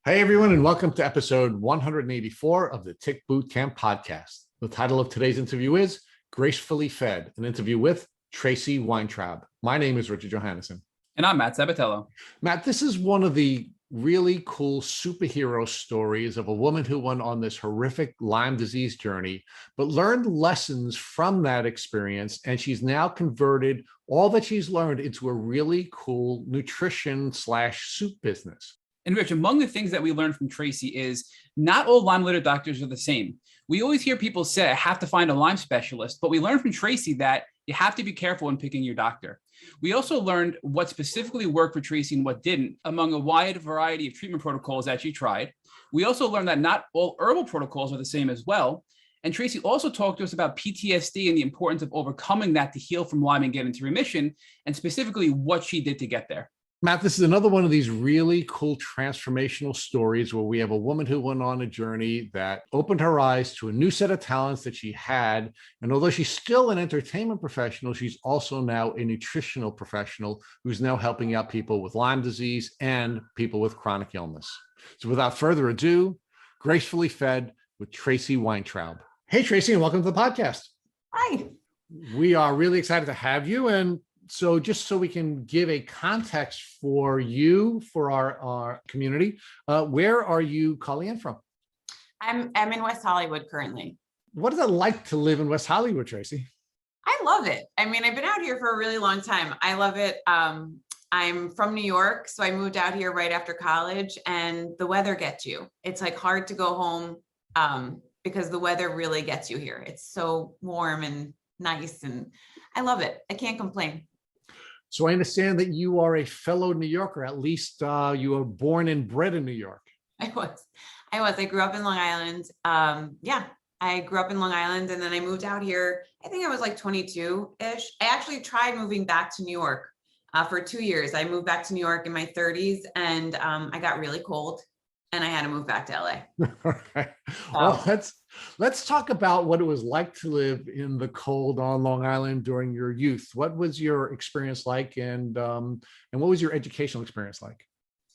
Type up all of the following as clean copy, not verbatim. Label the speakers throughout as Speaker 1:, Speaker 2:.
Speaker 1: Hey, everyone, and welcome to episode 184 of the Tick Bootcamp podcast. The title of today's interview is Gracefully Fed, an interview with Traci Weintraub. My name is Richard Johannesson.
Speaker 2: And I'm Matt Sabatello.
Speaker 1: Matt, this is one of the really cool superhero stories of a woman who went on this horrific Lyme disease journey, but learned lessons from that experience. And she's now converted all that she's learned into a really cool nutrition/soup business.
Speaker 2: And Rich, among the things that we learned from Traci is not all Lyme-related doctors are the same. We always hear people say, I have to find a Lyme specialist, but we learned from Traci that you have to be careful when picking your doctor. We also learned what specifically worked for Traci and what didn't among a wide variety of treatment protocols that she tried. We also learned that not all herbal protocols are the same as well. And Traci also talked to us about PTSD and the importance of overcoming that to heal from Lyme and get into remission, and specifically what she did to get there.
Speaker 1: Matt, this is another one of these really cool transformational stories where we have a woman who went on a journey that opened her eyes to a new set of talents that she had. And although she's still an entertainment professional, she's also now a nutritional professional who's now helping out people with Lyme disease and people with chronic illness. So without further ado, Gracefully Fed with Traci Weintraub. Hey, Traci, and welcome to the podcast.
Speaker 3: Hi.
Speaker 1: We are really excited to have you. And so just so we can give a context for you, for our community, where are you calling in from?
Speaker 3: I'm in West Hollywood currently.
Speaker 1: What is it like to live in West Hollywood, Traci?
Speaker 3: I love it. I mean, I've been out here for a really long time. I love it. I'm from New York, so I moved out here right after college, and the weather gets you. It's like hard to go home because the weather really gets you here. It's so warm and nice, and I love it. I can't complain.
Speaker 1: So I understand that you are a fellow New Yorker, at least you were born and bred in New York.
Speaker 3: I was. I grew up in Long Island. I grew up in Long Island, and then I moved out here. I think I was like 22-ish. I actually tried moving back to New York for 2 years. I moved back to New York in my 30s, and I got really cold, and I had to move back to LA.
Speaker 1: Okay. Well, let's talk about what it was like to live in the cold on Long Island during your youth. What was your experience like, and what was your educational experience like?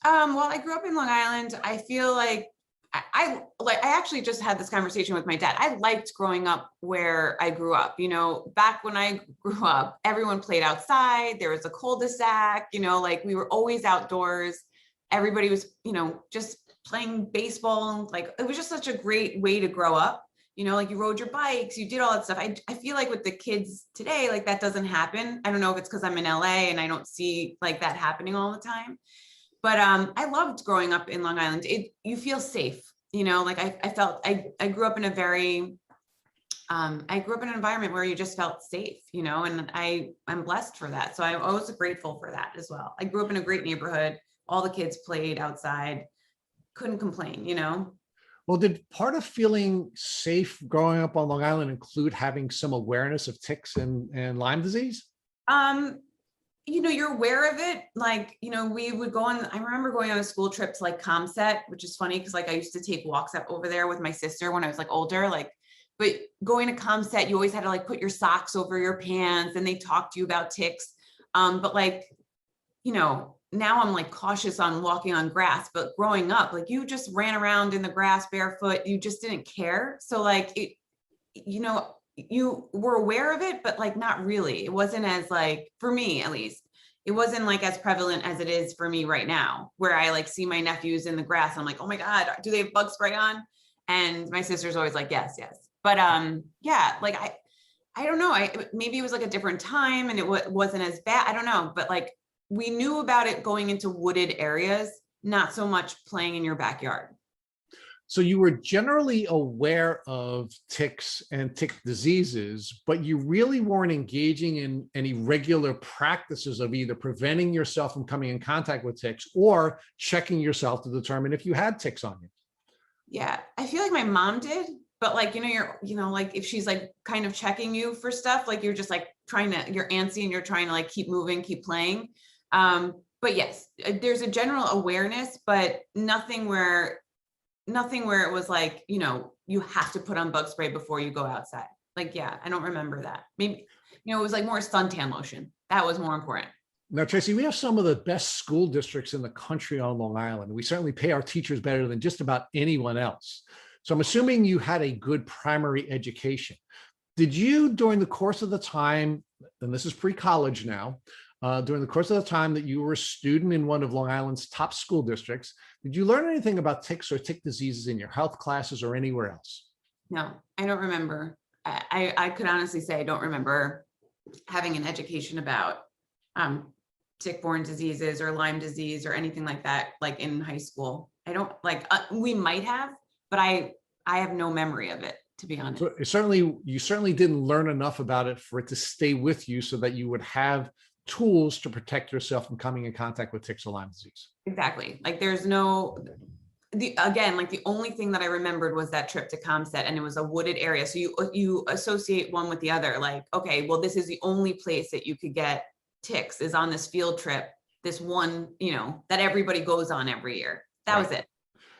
Speaker 3: Well, I grew up in Long Island. I feel like I actually just had this conversation with my dad. I liked growing up where I grew up. You know, back when I grew up, everyone played outside. There was a cul-de-sac, like we were always outdoors. Everybody was, just playing baseball. Like it was just such a great way to grow up. Like you rode your bikes, you did all that stuff. I feel like with the kids today, like that doesn't happen. I don't know if it's because I'm in LA and I don't see like that happening all the time. But I loved growing up in Long Island. You feel safe, like I grew up in a very, I grew up in an environment where you just felt safe, and I'm blessed for that. So I'm always grateful for that as well. I grew up in a great neighborhood. All the kids played outside. Couldn't complain,
Speaker 1: Well, did part of feeling safe growing up on Long Island include having some awareness of ticks and Lyme disease?
Speaker 3: You're aware of it. Like, we would I remember going on a school trip to like ComSet, which is funny because like I used to take walks up over there with my sister when I was like older, but going to ComSet, you always had to like put your socks over your pants and they talked to you about ticks. But like, now I'm like cautious on walking on grass, but growing up, like you just ran around in the grass barefoot. You just didn't care. So like, you were aware of it, but like, not really. It wasn't as like, for me, at least, it wasn't like as prevalent as it is for me right now, where I like see my nephews in the grass. I'm like, oh my God, do they have bug spray on? And my sister's always like, yes. But yeah, like I don't know. Maybe it was like a different time and it wasn't as bad. I don't know. But like, we knew about it going into wooded areas, not so much playing in your backyard.
Speaker 1: So you were generally aware of ticks and tick diseases, but you really weren't engaging in any regular practices of either preventing yourself from coming in contact with ticks or checking yourself to determine if you had ticks on you.
Speaker 3: Yeah, I feel like my mom did, but like, like if she's like kind of checking you for stuff, like you're just like you're antsy and you're trying to like keep moving, keep playing. But yes, there's a general awareness, but nothing where it was like, you have to put on bug spray before you go outside. Like, yeah, I don't remember that. Maybe, it was like more suntan lotion. That was more important.
Speaker 1: Now, Tracy, we have some of the best school districts in the country on Long Island. We certainly pay our teachers better than just about anyone else. So I'm assuming you had a good primary education. Did you, during the course of the time, and this is pre-college now, during the course of the time that you were a student in one of Long Island's top school districts, did you learn anything about ticks or tick diseases in your health classes or anywhere else?
Speaker 3: No, I don't remember. I could honestly say I don't remember having an education about tick-borne diseases or Lyme disease or anything like that, like in high school. I don't we might have, but I have no memory of it, to be honest.
Speaker 1: So you certainly didn't learn enough about it for it to stay with you so that you would have tools to protect yourself from coming in contact with ticks or Lyme disease.
Speaker 3: Exactly. Like there's no, the only thing that I remembered was that trip to ComSet, and it was a wooded area. So you associate one with the other, like, okay, well, this is the only place that you could get ticks is on this field trip, this one, that everybody goes on every year. That was it.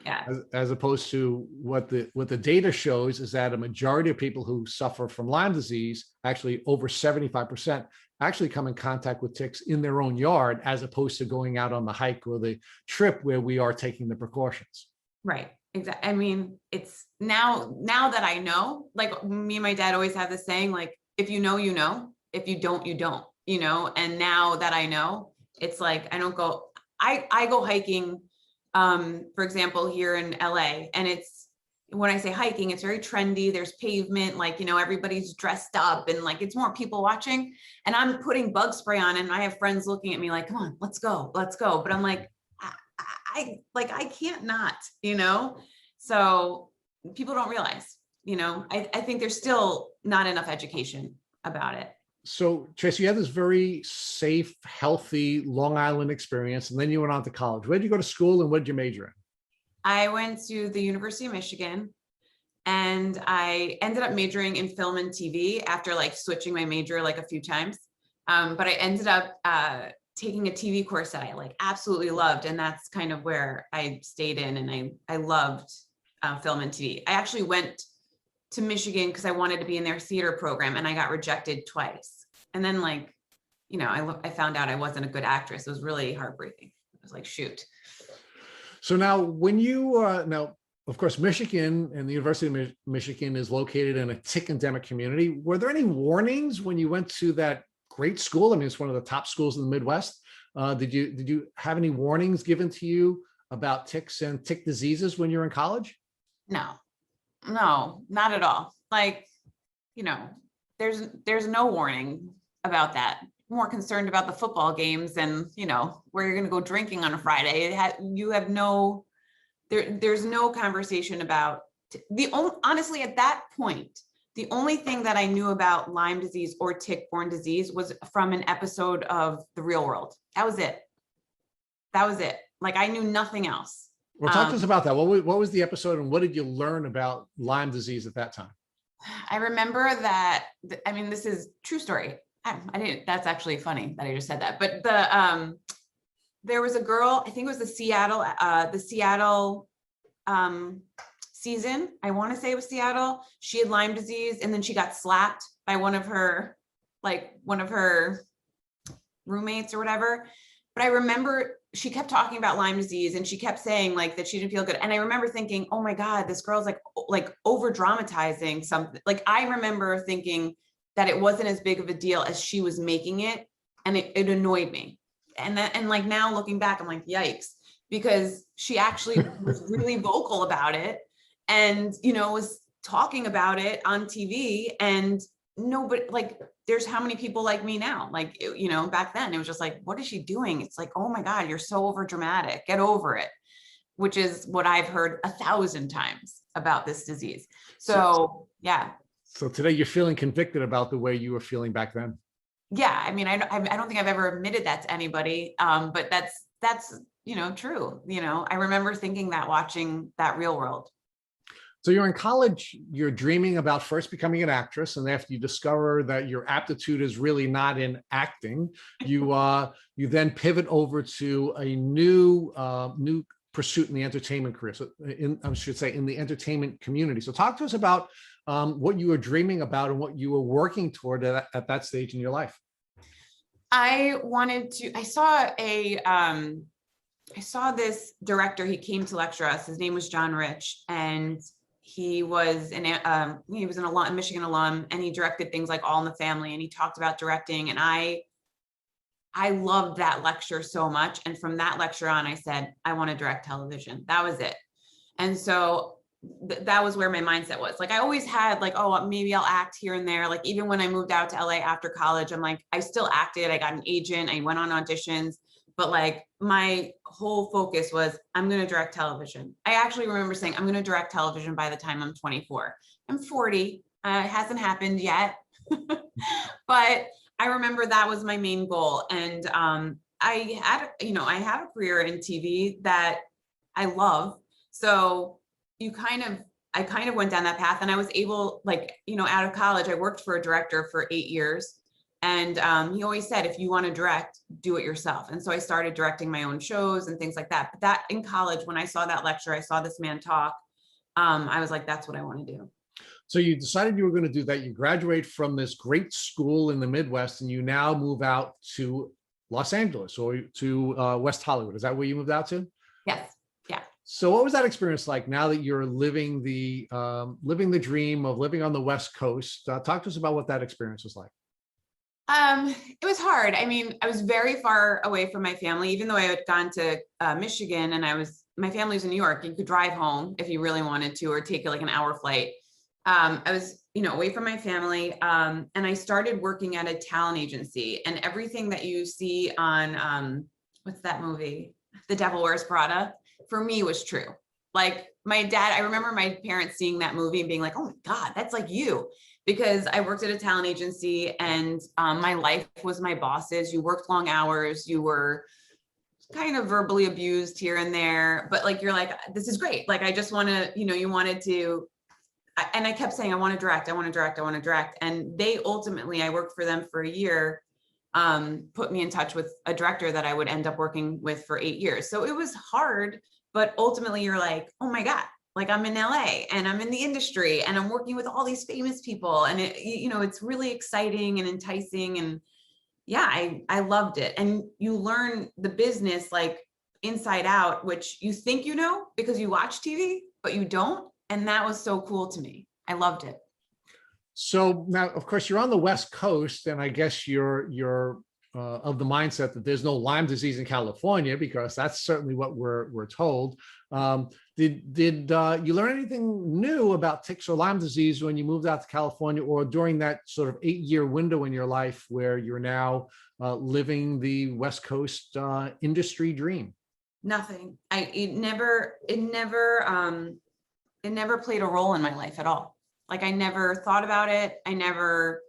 Speaker 3: Yeah.
Speaker 1: As opposed to what the data shows is that a majority of people who suffer from Lyme disease, actually over 75%, actually come in contact with ticks in their own yard, as opposed to going out on the hike or the trip where we are taking the precautions.
Speaker 3: Right. Exactly. I mean, it's now that I know, like me and my dad always have this saying, like, if you know, you know, if you don't, you don't, and now that I know, it's like, I go hiking, for example, here in LA, and when I say hiking, it's very trendy. There's pavement, like, everybody's dressed up and like, it's more people watching, and I'm putting bug spray on, and I have friends looking at me like, come on, let's go. But I'm like, I can't not, so people don't realize, I think there's still not enough education about it.
Speaker 1: So, Tracy, you had this very safe, healthy Long Island experience, and then you went on to college. Where did you go to school, and what did you major in?
Speaker 3: I went to the University of Michigan, and I ended up majoring in film and TV after like switching my major like a few times. But I ended up taking a TV course that I like absolutely loved, and that's kind of where I stayed in, and I loved film and TV. I actually went to Michigan because I wanted to be in their theater program, and I got rejected twice. And then I found out I wasn't a good actress. It was really heartbreaking. I was like, shoot.
Speaker 1: So now when you, of course, Michigan and the University of Michigan is located in a tick endemic community. Were there any warnings when you went to that great school? I mean, it's one of the top schools in the Midwest. Did you have any warnings given to you about ticks and tick diseases when you're in college?
Speaker 3: No, not at all. Like, there's no warning about that. More concerned about the football games and, where you're going to go drinking on a Friday. There's no conversation about honestly, at that point, the only thing that I knew about Lyme disease or tick-borne disease was from an episode of The Real World. That was it. Like, I knew nothing else.
Speaker 1: Well, talk to us about that. What was the episode, and what did you learn about Lyme disease at that time?
Speaker 3: I remember that, this is true story. That's actually funny that I just said that, but there was a girl, I think it was the Seattle season. I want to say it was Seattle. She had Lyme disease, and then she got slapped by one of her roommates or whatever. But I remember she kept talking about Lyme disease, and she kept saying like that she didn't feel good. And I remember thinking, oh my God, this girl's like over dramatizing something. Like, I remember thinking that it wasn't as big of a deal as she was making it. And it annoyed me. And like now looking back, I'm like, yikes, because she actually was really vocal about it, and, was talking about it on TV, and nobody, like, there's how many people like me now, like, back then it was just like, what is she doing? It's like, oh my God, you're so over dramatic, get over it, which is what I've heard 1,000 times about this disease. So yeah.
Speaker 1: So today you're feeling convicted about the way you were feeling back then.
Speaker 3: Yeah. I mean, I don't think I've ever admitted that to anybody. But that's, true. I remember thinking that watching that Real World.
Speaker 1: So you're in college, you're dreaming about first becoming an actress. And after you discover that your aptitude is really not in acting, you then pivot over to a new pursuit in the entertainment career. So in the entertainment community. So talk to us about what you were dreaming about and what you were working toward at that stage in your life.
Speaker 3: I saw this director. He came to lecture us. His name was John Rich, and he was a Michigan alum, and he directed things like All in the Family, and he talked about directing. And I loved that lecture so much. And from that lecture on, I said, I want to direct television. That was it. And so that was where my mindset was. Like, I always had like, oh, maybe I'll act here and there. Like, even when I moved out to LA after college, I'm like, I still acted. I got an agent. I went on auditions. But like, my whole focus was, I'm going to direct television. I actually remember saying, I'm going to direct television by the time I'm 24. I'm 40. It hasn't happened yet. But I remember that was my main goal. And I have a career in TV that I love. So I kind of went down that path, and I was able, like, out of college, I worked for a director for 8 years. And he always said, if you want to direct, do it yourself. And so I started directing my own shows and things like that. But that in college, when I saw that lecture, I saw this man talk. I was like, that's what I want to do.
Speaker 1: So you decided you were going to do that. You graduate from this great school in the Midwest, and you now move out to Los Angeles or to West Hollywood. Is that where you moved out to?
Speaker 3: Yes. Yeah.
Speaker 1: So what was that experience like now that you're living the dream of living on the West Coast? Talk to us about what that experience was like.
Speaker 3: It was hard. I mean, I was very far away from my family, even though I had gone to Michigan, and my family was in New York. You could drive home if you really wanted to, or take like an hour flight. I was, away from my family. And I started working at a talent agency, and everything that you see on, what's that movie? The Devil Wears Prada, for me was true. Like, my dad, I remember my parents seeing that movie and being like, oh my God, that's like you. Because I worked at a talent agency, and my life was my boss's. You worked long hours. You were kind of verbally abused here and there, but like, you're like, this is great. Like, I just want to, you wanted to, and I kept saying, I want to direct. And they ultimately, I worked for them for a year, put me in touch with a director that I would end up working with for 8 years. So it was hard, but ultimately you're like, oh my God, like, I'm in LA and I'm in the industry and I'm working with all these famous people. And it's really exciting and enticing. And yeah, I loved it. And you learn the business like inside out, which you think, because you watch TV, but you don't. And that was so cool to me. I loved it.
Speaker 1: So now, of course, you're on the West Coast, and I guess you're of the mindset that there's no Lyme disease in California, because that's certainly what we're told. Did you learn anything new about ticks or Lyme disease when you moved out to California, or during that sort of 8-year window in your life where you're now living the West Coast industry dream? Nothing.
Speaker 3: It never played a role in my life at all. Like, I never thought about it. I never,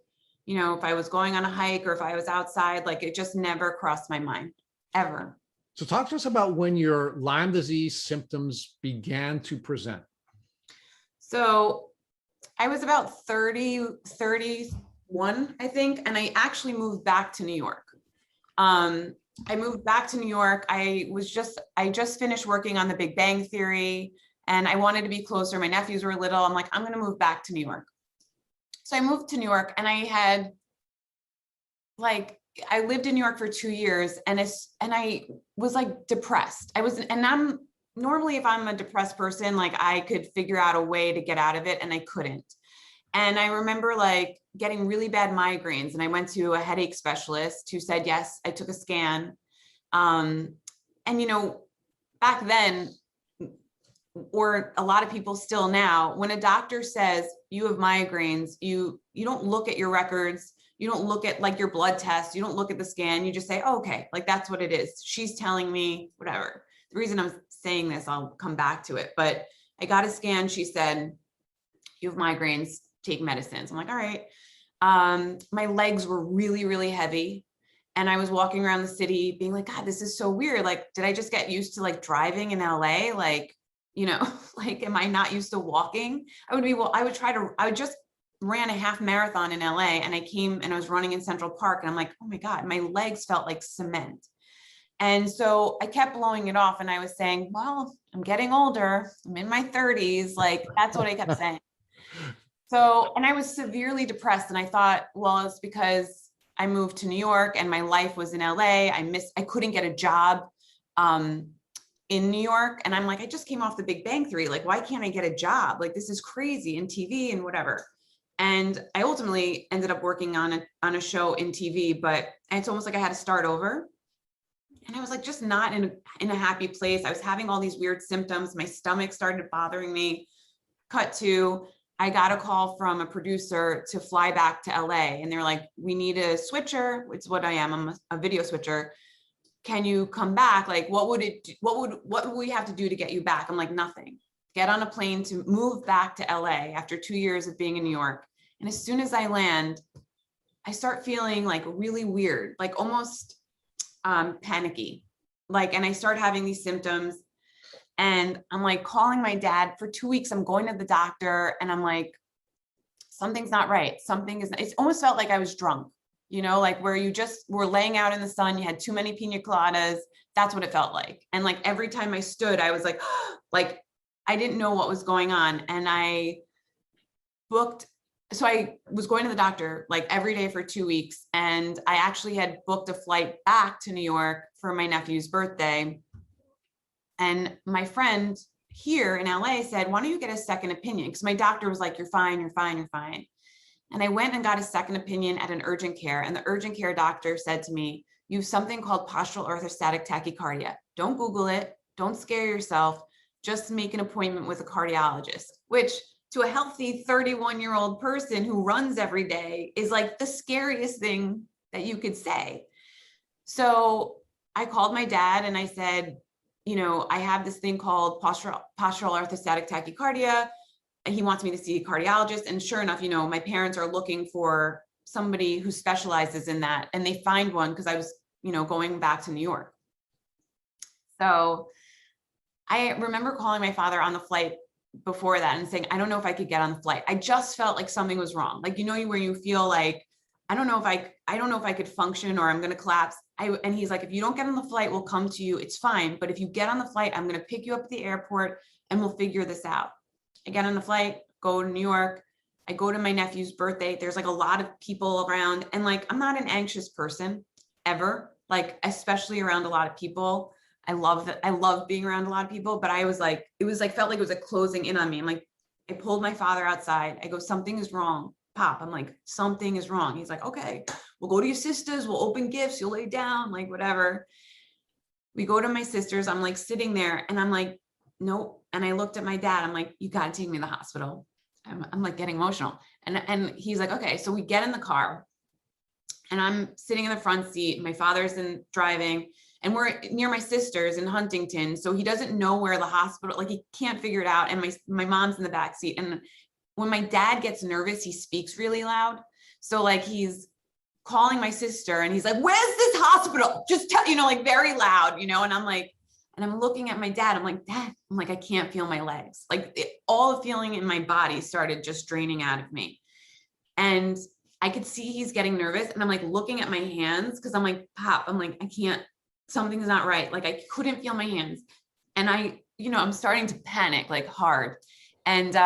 Speaker 3: if I was going on a hike or if I was outside, like, it just never crossed my mind, ever.
Speaker 1: So talk to us about when your Lyme disease symptoms began to present.
Speaker 3: So I was about 31, I think. And I actually moved back to New York. I moved back to New York. I just finished working on The Big Bang Theory, and I wanted to be closer. My nephews were little. I'm like, I'm going to move back to New York. So I moved to New York, and I lived in New York for 2 years, and I was like depressed. I'm normally, if I'm a depressed person, like, I could figure out a way to get out of it, and I couldn't. And I remember like getting really bad migraines, and I went to a headache specialist who said, yes. I took a scan. And back then, or a lot of people still now, when a doctor says you have migraines, you don't look at your records. You don't look at like your blood test. You don't look at the scan. You just say, oh, okay, like, that's what it is. She's telling me whatever. The reason I'm saying this, I'll come back to it, but I got a scan. She said, you have migraines, take medicines. I'm like, all right. My legs were really, really heavy. And I was walking around the city being like, God, this is so weird. Like, did I just get used to like driving in LA? Like, like, am I not used to walking? I just ran a half marathon in LA, and I came and I was running in Central Park, and I'm like, oh my God, my legs felt like cement. And so I kept blowing it off, and I was saying, well, I'm getting older. I'm in my 30s. Like, that's what I kept saying. So, and I was severely depressed, and I thought, well, it's because I moved to New York and my life was in LA. I couldn't get a job in New York. And I'm like, I just came off the Big Bang Theory. Like, why can't I get a job? Like, this is crazy in TV and whatever. And I ultimately ended up working on a show in TV, but it's almost like I had to start over. And I was like, just not in a happy place. I was having all these weird symptoms. My stomach started bothering me. Cut to, I got a call from a producer to fly back to LA. And they're like, we need a switcher. It's what I am. I'm a video switcher. Can you come back? Like, what would we have to do to get you back? I'm like, nothing. Get on a plane to move back to LA after 2 years of being in New York. And as soon as I land, I start feeling like really weird, like almost panicky. Like, and I start having these symptoms and I'm like calling my dad for 2 weeks. I'm going to the doctor and I'm like, something's not right. It almost felt like I was drunk. You know, like where you just were laying out in the sun, you had too many pina coladas. That's what it felt like. And like every time I stood, I was like, like I didn't know what was going on. And I was going to the doctor like every day for 2 weeks. And I actually had booked a flight back to New York for my nephew's birthday. And my friend here in LA said, why don't you get a second opinion? Because my doctor was like, you're fine, you're fine, you're fine. And I went and got a second opinion at an urgent care. And the urgent care doctor said to me, you have something called postural orthostatic tachycardia. Don't Google it. Don't scare yourself. Just make an appointment with a cardiologist, which to a healthy 31-year-old person who runs every day is like the scariest thing that you could say. So I called my dad and I said, you know, I have this thing called postural orthostatic tachycardia. He wants me to see a cardiologist. And sure enough, you know, my parents are looking for somebody who specializes in that. And they find one because I was, you know, going back to New York. So I remember calling my father on the flight before that and saying, I don't know if I could get on the flight. I just felt like something was wrong. Like, you know, where you feel like, I don't know if I could function or I'm going to collapse. And he's like, if you don't get on the flight, we'll come to you. It's fine. But if you get on the flight, I'm going to pick you up at the airport and we'll figure this out. I get on the flight, go to New York. I go to my nephew's birthday. There's like a lot of people around and like, I'm not an anxious person ever, like, especially around a lot of people. I love being around a lot of people, but I was like, felt like it was like closing in on me. I'm like, I pulled my father outside. I go, something is wrong, Pop. I'm like, something is wrong. He's like, okay, we'll go to your sister's. We'll open gifts. You'll lay down, like whatever. We go to my sister's. I'm like sitting there and I'm like, nope. And I looked at my dad. I'm like, you got to take me to the hospital. I'm like getting emotional. And he's like, okay. So we get in the car and I'm sitting in the front seat. My father's in driving and we're near my sister's in Huntington. So he doesn't know where the hospital, like he can't figure it out. And my mom's in the back seat. And when my dad gets nervous, he speaks really loud. So like he's calling my sister and he's like, where's this hospital? Just tell, you know, like very loud, you know? And I'm like, and I'm looking at my dad. I'm like, Dad, I'm like, I can't feel my legs. Like all the feeling in my body started just draining out of me. And I could see he's getting nervous. And I'm like looking at my hands because I'm like, Pop, I'm like, I can't, something's not right. Like I couldn't feel my hands. And I'm starting to panic like hard. And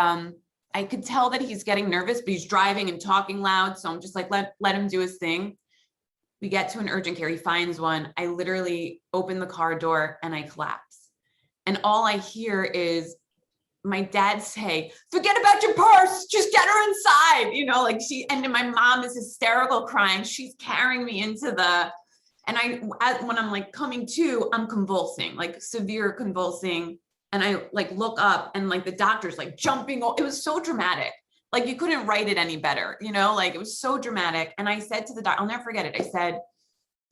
Speaker 3: I could tell that he's getting nervous, but he's driving and talking loud. So I'm just like, let him do his thing. We get to an urgent care. He finds one. I literally open the car door and I collapse. And all I hear is my dad say, forget about your purse, just get her inside. You know, like and my mom is hysterical crying. She's carrying me into when I'm like coming to, I'm convulsing, like severe convulsing. And I like look up and like the doctor's like jumping. It was so dramatic. Like you couldn't write it any better, you know, like it was so dramatic. And I said to the doctor, I'll never forget it. I said,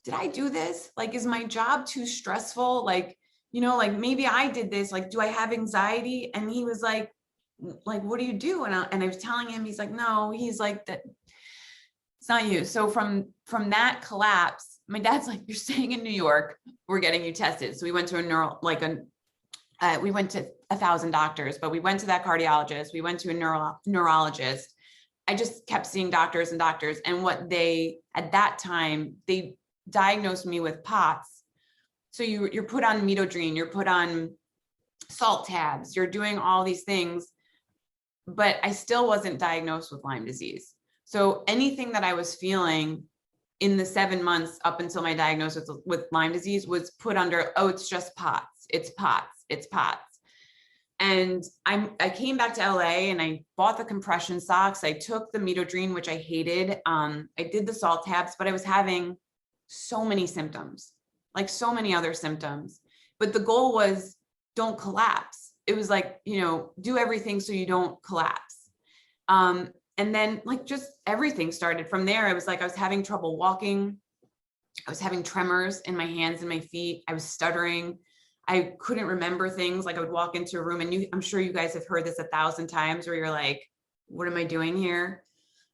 Speaker 3: did I do this? Like, is my job too stressful? Like, you know, like maybe I did this, like, do I have anxiety? And he was like, what do you do? And I was telling him, he's like, no, he's like, that it's not you. So from that collapse, my dad's like, you're staying in New York. We're getting you tested. So we went to we went to 1,000 doctors, but we went to that cardiologist. We went to a neurologist. I just kept seeing doctors and doctors. And at that time, they diagnosed me with POTS. So you're put on midodrine, you're put on salt tabs, you're doing all these things, but I still wasn't diagnosed with Lyme disease. So anything that I was feeling, in the 7 months up until my diagnosis with Lyme disease was put under, oh, it's just POTS, it's POTS, it's POTS. And I came back to LA and I bought the compression socks. I took the Midodrine, which I hated. I did the salt tabs, but I was having so many symptoms, like so many other symptoms. But the goal was don't collapse. It was like, do everything so you don't collapse. And then like just everything started from there. I was having trouble walking. I was having tremors in my hands and my feet. I was stuttering. I couldn't remember things. Like I would walk into a room and I'm sure you guys have heard this 1,000 times where you're like, what am I doing here?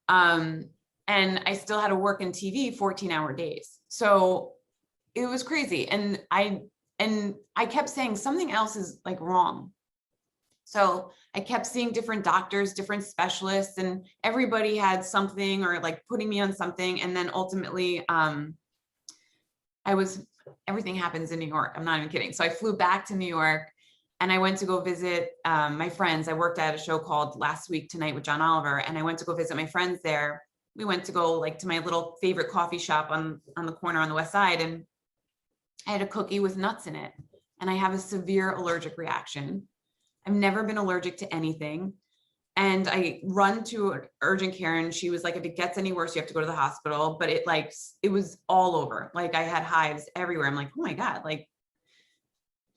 Speaker 3: And I still had to work in TV 14-hour days. So it was crazy. And I kept saying something else is like wrong. So I kept seeing different doctors, different specialists, and everybody had something or like putting me on something. And then ultimately, everything happens in New York. I'm not even kidding. So I flew back to New York and I went to go visit my friends. I worked at a show called Last Week Tonight with John Oliver. And I went to go visit my friends there. We went to go like to my little favorite coffee shop on the corner on the West Side. And I had a cookie with nuts in it. And I have a severe allergic reaction. I've never been allergic to anything. And I run to urgent care and she was like, if it gets any worse, you have to go to the hospital. But it was all over. Like I had hives everywhere. I'm like, oh my God, like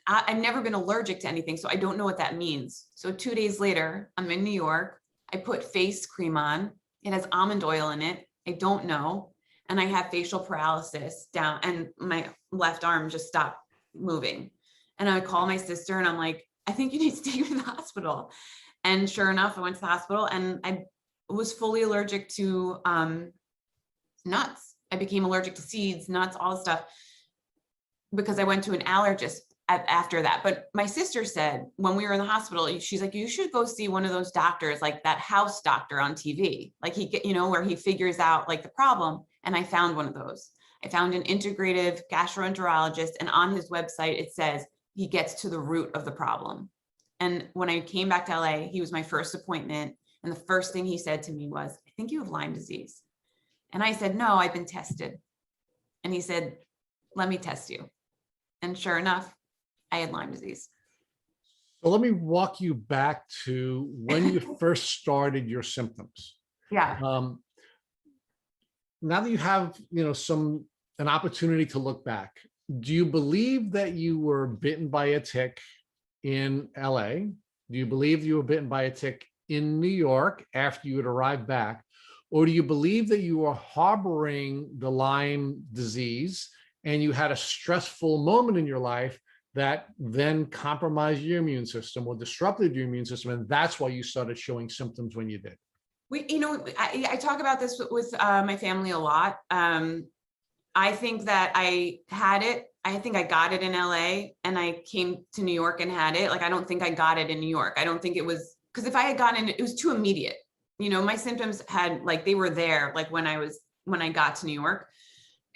Speaker 3: I've never been allergic to anything. So I don't know what that means. So 2 days later, I'm in New York. I put face cream on. It has almond oil in it. I don't know. And I have facial paralysis down and my left arm just stopped moving. And I call my sister and I'm like, I think you need to take me to the hospital. And sure enough, I went to the hospital and I was fully allergic to nuts. I became allergic to seeds, nuts, all the stuff, because I went to an allergist after that. But my sister said when we were in the hospital, she's like, you should go see one of those doctors, like that house doctor on TV, like where he figures out like the problem. And I found one of those. I found an integrative gastroenterologist, and on his website, it says he gets to the root of the problem. And when I came back to LA, he was my first appointment. And the first thing he said to me was, I think you have Lyme disease. And I said, no, I've been tested. And he said, let me test you. And sure enough, I had Lyme disease.
Speaker 1: So let me walk you back to when you first started your symptoms.
Speaker 3: Yeah.
Speaker 1: Now that you have, an opportunity to look back, do you believe that you were bitten by a tick in LA? Do you believe you were bitten by a tick in New York after you had arrived back? Or do you believe that you were harboring the Lyme disease and you had a stressful moment in your life that then compromised your immune system or disrupted your immune system, and that's why you started showing symptoms when you did?
Speaker 3: I talk about this with my family a lot. I think that I had it. I think I got it in LA and I came to New York and had it. Like, I don't think I got it in New York. I don't think it was, because if I had gotten it, it was too immediate. My symptoms they were there, like when I got to New York.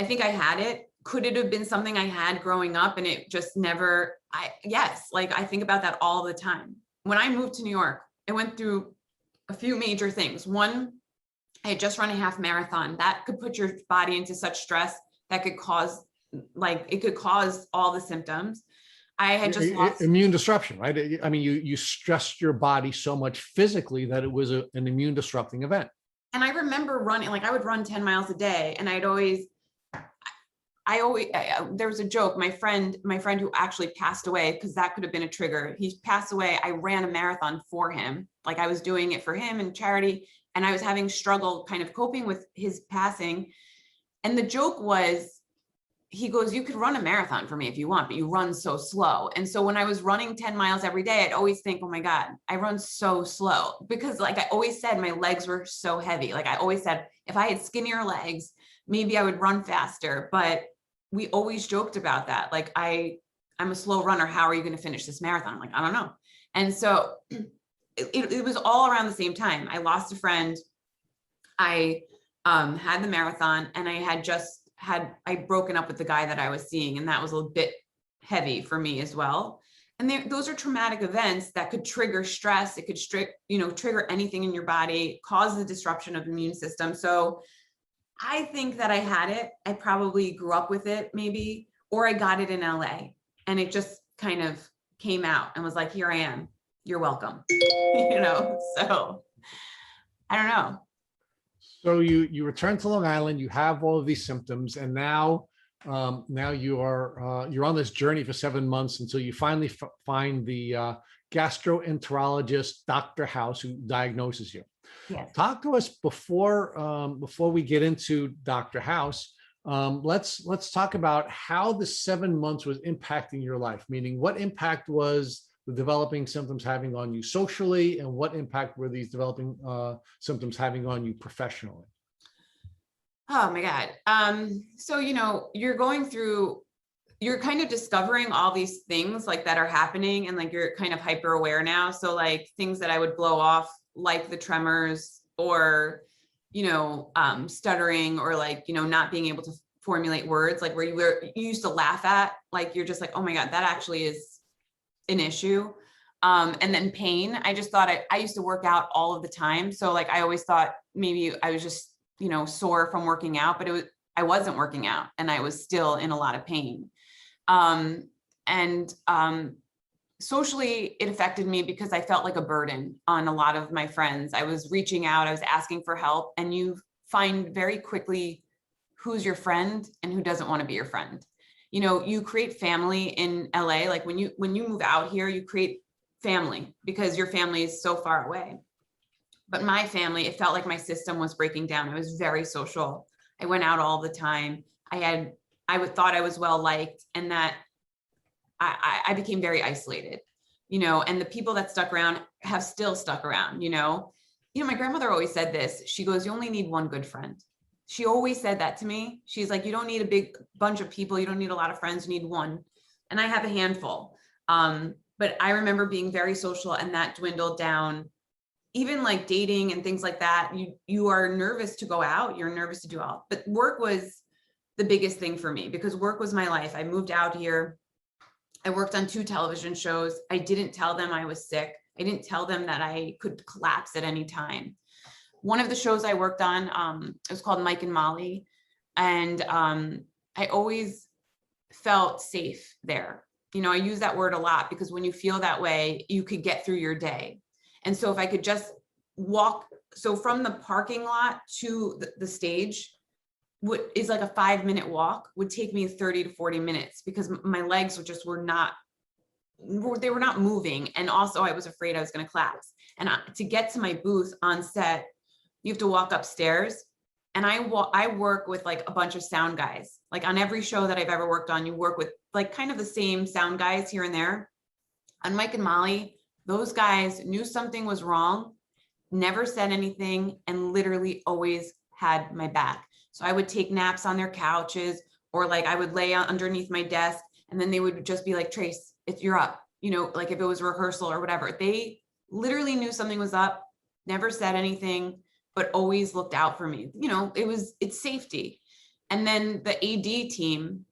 Speaker 3: I think I had it. Could it have been something I had growing up and it just never, yes. Like I think about that all the time. When I moved to New York, I went through a few major things. One, I had just run a half marathon. That could put your body into such stress that could cause, it could cause all the symptoms. I had just lost
Speaker 1: immune disruption, right? I mean, you stressed your body so much physically that it was an immune disrupting event.
Speaker 3: And I remember running, I would run 10 miles a day, and there was a joke. My friend who actually passed away, because that could have been a trigger. He passed away. I ran a marathon for him. Like I was doing it for him and charity. And I was having struggle kind of coping with his passing. And the joke was, he goes, you could run a marathon for me if you want, but you run so slow. And so when I was running 10 miles every day, I'd always think, oh my God, I run so slow, because I always said my legs were so heavy. Like I always said, if I had skinnier legs, maybe I would run faster. But we always joked about that. Like I'm a slow runner. How are you going to finish this marathon? I'm like, I don't know. And so it was all around the same time. I lost a friend. I had the marathon, and I'd broken up with the guy that I was seeing. And that was a bit heavy for me as well. And those are traumatic events that could trigger stress. It could trigger anything in your body, cause the disruption of the immune system. So I think that I had it. I probably grew up with it maybe, or I got it in LA and it just kind of came out and was like, here I am, you're welcome. So I don't know.
Speaker 1: So you return to Long Island, you have all of these symptoms, and now you are you're on this journey for 7 months until you finally find the gastroenterologist, Dr. House, who diagnoses you.
Speaker 3: Yes.
Speaker 1: Talk to us before we get into Dr. House. Let's talk about how the 7 months was impacting your life. Meaning, what impact was the developing symptoms having on you socially, and what impact were these developing symptoms having on you professionally?
Speaker 3: Oh my God. So, you're kind of discovering all these things like that are happening, and like you're kind of hyper aware now. So like things that I would blow off, like the tremors, or stuttering, or like not being able to formulate words, like where you used to laugh at, like you're just like, oh my God, that actually is an issue. And then pain. I just thought I used to work out all of the time, so like I always thought maybe I was just sore from working out, but I wasn't working out, and I was still in a lot of pain. And socially, it affected me because I felt like a burden on a lot of my friends. I was reaching out, I was asking for help, and you find very quickly who's your friend and who doesn't want to be your friend. You create family in LA. Like when you move out here, you create family because your family is so far away. But my family, it felt like my system was breaking down. I was very social. I went out all the time. I thought I was well liked, and that I became very isolated, and the people that stuck around have still stuck around. My grandmother always said this. She goes, you only need one good friend. She always said that to me. She's like, you don't need a big bunch of people. You don't need a lot of friends. You need one. And I have a handful. But I remember being very social, and that dwindled down. Even like dating and things like that, you are nervous to go out. You're nervous to do all. But work was the biggest thing for me because work was my life. I moved out here. I worked on 2 television shows. I didn't tell them I was sick. I didn't tell them that I could collapse at any time. One of the shows I worked on, it was called Mike and Molly. And I always felt safe there. I use that word a lot because when you feel that way, you could get through your day. And so if I could just walk, so from the parking lot to the stage, what is like a 5-minute walk would take me 30 to 40 minutes because my legs were not moving. And also I was afraid I was going to collapse. And to get to my booth on set, you have to walk upstairs. And I work with like a bunch of sound guys. Like on every show that I've ever worked on, you work with like kind of the same sound guys here and there. On Mike and Molly, those guys knew something was wrong, never said anything, and literally always had my back. So I would take naps on their couches, or like I would lay underneath my desk, and then they would just be like, Trace, you're up. Like if it was rehearsal or whatever, they literally knew something was up, never said anything, but always looked out for me. It's safety. And then the AD team,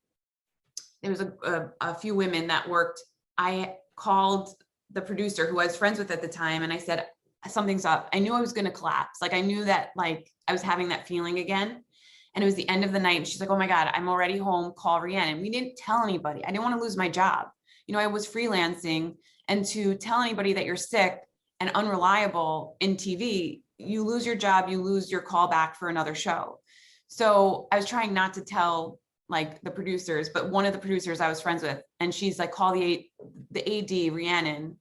Speaker 3: there was a few women that worked. I called the producer who I was friends with at the time, and I said, something's up. I knew I was going to collapse. Like I knew that like I was having that feeling again. And it was the end of the night. And she's like, oh my God, I'm already home. Call Rhiannon. We didn't tell anybody. I didn't want to lose my job. I was freelancing, and to tell anybody that you're sick and unreliable in TV, you lose your job, you lose your call back for another show. So I was trying not to tell like the producers, but one of the producers I was friends with, and she's like, call the AD, Rhiannon.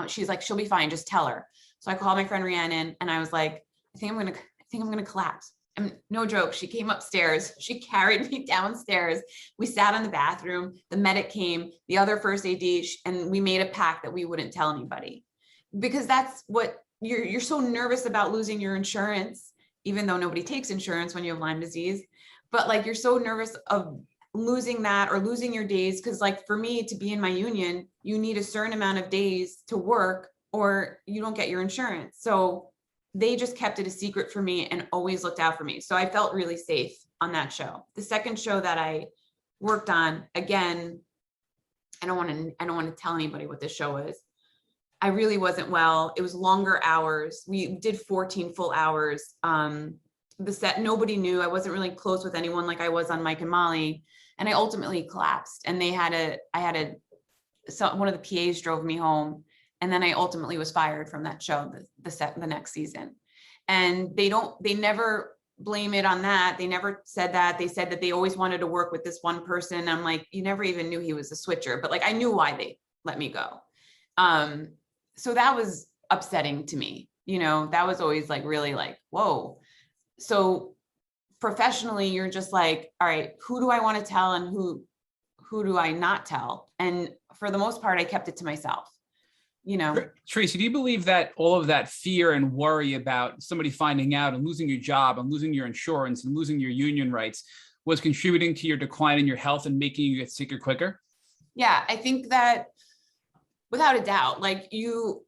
Speaker 3: She's like, she'll be fine, just tell her. So I called my friend Rhiannon, and I was like, I think I'm gonna collapse. And no joke, she came upstairs, she carried me downstairs. We sat in the bathroom, the medic came, the other first AD, and we made a pact that we wouldn't tell anybody. Because that's what you're so nervous about losing your insurance, even though nobody takes insurance when you have Lyme disease. But like you're so nervous of losing that or losing your days. Because like for me to be in my union, you need a certain amount of days to work or you don't get your insurance. So they just kept it a secret for me and always looked out for me. So I felt really safe on that show. The second show that I worked on, again, I don't want to tell anybody what this show is. I really wasn't well. It was longer hours. We did 14 full hours. the set, nobody knew. I wasn't really close with anyone like I was on Mike and Molly. And I ultimately collapsed, and one of the PAs drove me home. And then I ultimately was fired from that show, the next season. And they never blame it on that. They never said that. They said that they always wanted to work with this one person. I'm like, you never even knew he was a switcher, but like, I knew why they let me go. So that was upsetting to me. That was always like, really like, whoa. So professionally, you're just like, all right, who do I want to tell and who do I not tell? And for the most part, I kept it to myself.
Speaker 2: Traci, do you believe that all of that fear and worry about somebody finding out and losing your job and losing your insurance and losing your union rights was contributing to your decline in your health and making you get sicker quicker?
Speaker 3: Yeah, I think that without a doubt, like you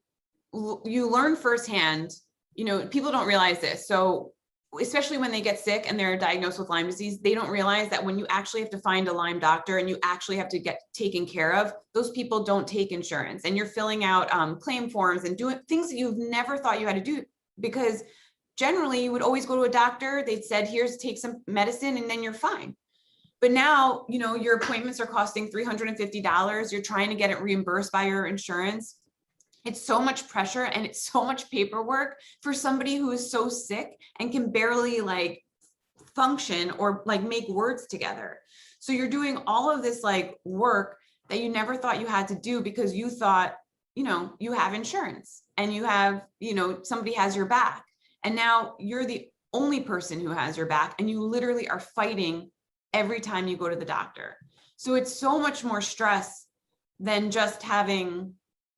Speaker 3: learn firsthand, people don't realize this. So especially when they get sick and they're diagnosed with Lyme disease, they don't realize that when you actually have to find a Lyme doctor and you actually have to get taken care of, those people don't take insurance, and you're filling out claim forms and doing things that you've never thought you had to do, because generally you would always go to a doctor. They'd said, take some medicine and then you're fine. But now, your appointments are costing $350. You're trying to get it reimbursed by your insurance. It's so much pressure and it's so much paperwork for somebody who is so sick and can barely like function or like make words together. So you're doing all of this like work that you never thought you had to do because you thought, you have insurance and you have, somebody has your back. And now you're the only person who has your back, and you literally are fighting every time you go to the doctor. So it's so much more stress than just having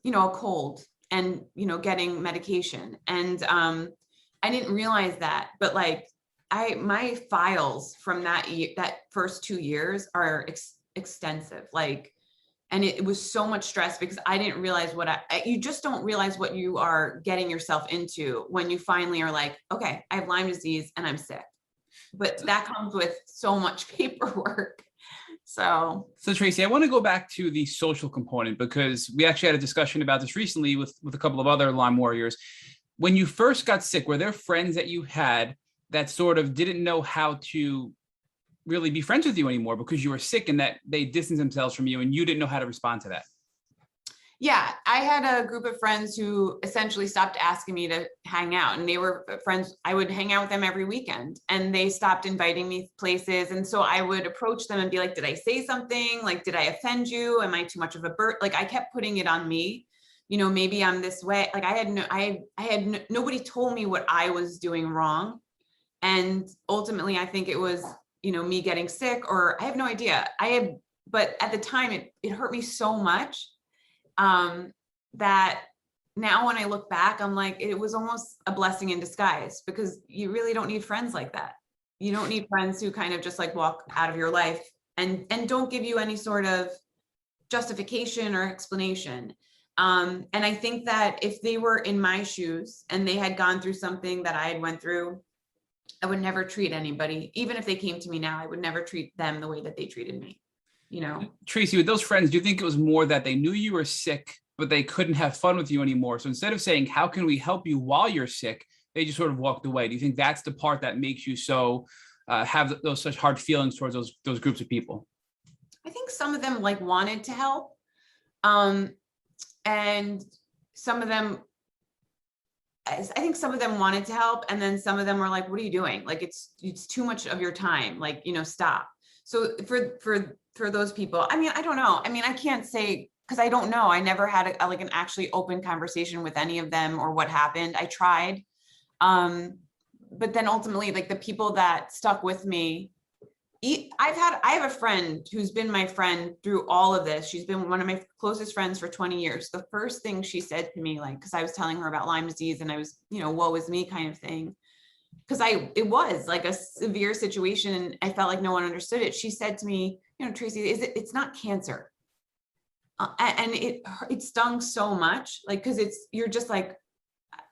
Speaker 3: a cold and, getting medication. And I didn't realize that, but like my files from that first 2 years are extensive. Like, and it was so much stress because I didn't realize you just don't realize what you are getting yourself into when you finally are like, okay, I have Lyme disease and I'm sick. But that comes with so much paperwork. So
Speaker 2: Traci, I want to go back to the social component, because we actually had a discussion about this recently with a couple of other Lyme warriors. When you first got sick, were there friends that you had that sort of didn't know how to really be friends with you anymore because you were sick, and that they distanced themselves from you and you didn't know how to respond to that?
Speaker 3: Yeah, I had a group of friends who essentially stopped asking me to hang out, and they were friends. I would hang out with them every weekend, and they stopped inviting me places. And so I would approach them and be like, did I say something? Like, did I offend you? Am I too much of a bird? Like, I kept putting it on me, maybe I'm this way. Like nobody told me what I was doing wrong. And ultimately I think it was, me getting sick, or I have no idea. But at the time it hurt me so much that now when I look back, I'm like, it was almost a blessing in disguise, because you really don't need friends like that. You don't need friends who kind of just like walk out of your life and don't give you any sort of justification or explanation. And I think that if they were in my shoes and they had gone through something that I had went through, I would never treat anybody, even if they came to me now, I would never treat them the way that they treated me.
Speaker 2: Traci, with those friends, do you think it was more that they knew you were sick, but they couldn't have fun with you anymore? So instead of saying, how can we help you while you're sick, they just sort of walked away. Do you think that's the part that makes you so have those such hard feelings towards those groups of people?
Speaker 3: I think some of them like wanted to help. And some of them, I think some of them wanted to help. And then some of them were like, what are you doing? Like, it's too much of your time. Like, stop. So for those people, I mean, I don't know. I mean, I can't say, because I don't know. I never had an actually open conversation with any of them or what happened. I tried. But then ultimately, like, the people that stuck with me, I have a friend who's been my friend through all of this. She's been one of my closest friends for 20 years. The first thing she said to me, like, because I was telling her about Lyme disease and I was, woe is me kind of thing, because it was like a severe situation and I felt like no one understood it. She said to me, Traci, it's not cancer. And it stung so much, like, because you're just like,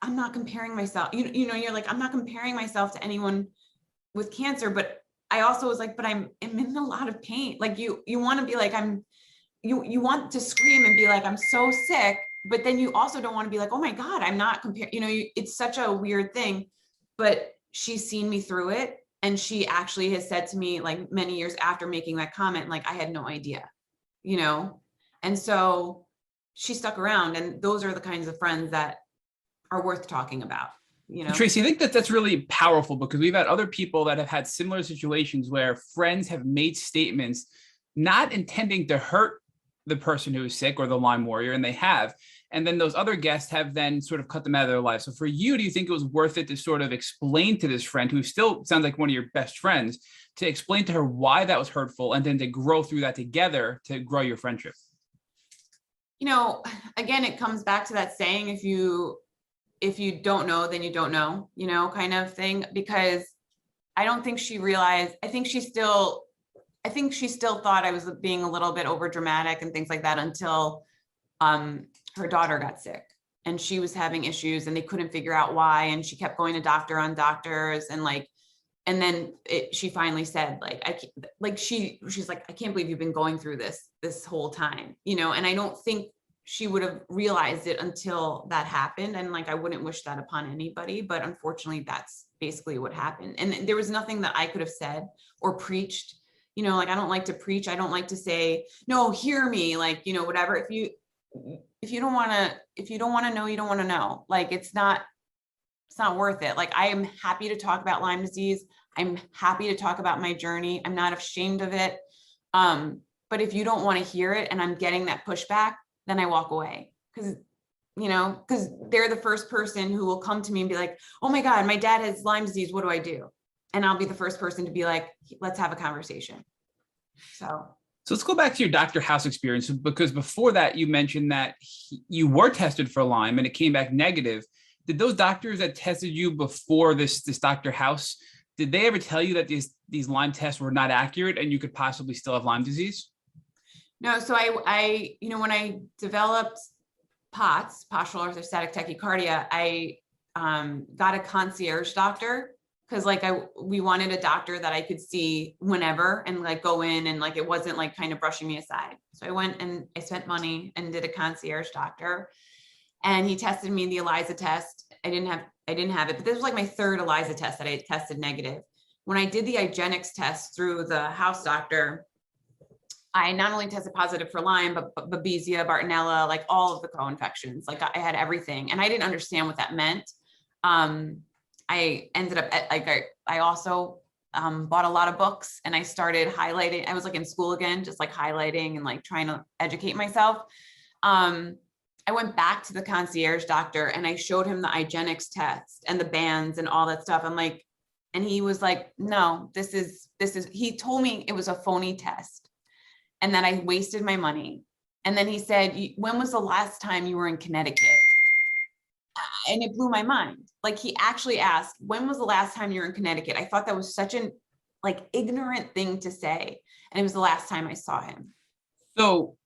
Speaker 3: I'm not comparing myself, you're like, I'm not comparing myself to anyone with cancer, but I also was like, but I'm in a lot of pain. Like, you want to be like, you want to scream and be like, I'm so sick, but then you also don't want to be like, oh my God, I'm not comparing, it's such a weird thing. But she's seen me through it. And she actually has said to me, like many years after making that comment, like, I had no idea, you know? And so she stuck around, and those are the kinds of friends that are worth talking about, you know?
Speaker 2: Traci, I think that that's really powerful, because we've had other people that have had similar situations where friends have made statements not intending to hurt the person who is sick or the Lyme warrior, and they have. And then those other guests have then sort of cut them out of their life. So for you, do you think it was worth it to sort of explain to this friend, who still sounds like one of your best friends, to explain to her why that was hurtful, and then to grow through that together to grow your friendship?
Speaker 3: You know, again, it comes back to that saying, if you don't know, then you don't know, you know, kind of thing, because I don't think she realized, I think she still thought I was being a little bit over dramatic and things like that, until her daughter got sick and she was having issues and they couldn't figure out why. And she kept going to doctor on doctors, and like, and then she finally said, she's like, I can't believe you've been going through this whole time, you know? And I don't think she would have realized it until that happened. And like, I wouldn't wish that upon anybody, but unfortunately that's basically what happened. And there was nothing that I could have said or preached, you know, like, I don't like to preach. I don't like to say, no, hear me, like, you know, whatever. If you don't want to know, you don't want to know. Like, it's not worth it. Like, I am happy to talk about Lyme disease. I'm happy to talk about my journey. I'm not ashamed of it. But if you don't want to hear it and I'm getting that pushback, then I walk away, because they're the first person who will come to me and be like, oh my God, my dad has Lyme disease. What do I do? And I'll be the first person to be like, let's have a conversation. So
Speaker 2: let's go back to your Dr. House experience, because before that, you mentioned that you were tested for Lyme and it came back negative. Did those doctors that tested you before this Dr. House, did they ever tell you that these Lyme tests were not accurate and you could possibly still have Lyme disease?
Speaker 3: no, so I when I developed POTS, postural orthostatic tachycardia, I got a concierge doctor, because like we wanted a doctor that I could see whenever and like go in, and like it wasn't like kind of brushing me aside. So I went and I spent money and did a concierge doctor, and he tested me the ELISA test. I didn't have it, but this was like my third ELISA test that I had tested negative. When I did the IGeneX test through the house doctor, I not only tested positive for Lyme, but Babesia, Bartonella, like all of the co-infections. Like I had everything, and I didn't understand what that meant. I ended up I also bought a lot of books, and I started highlighting. I was like in school again, just like highlighting and like trying to educate myself. I went back to the concierge doctor and I showed him the IGeneX test and the bands and all that stuff. I'm like, and he was like, no, this is, he told me it was a phony test and that I wasted my money. And then he said, when was the last time you were in Connecticut? And it blew my mind. Like, he actually asked, when was the last time you were in Connecticut? I thought that was such an like ignorant thing to say. And it was the last time I saw him.
Speaker 2: So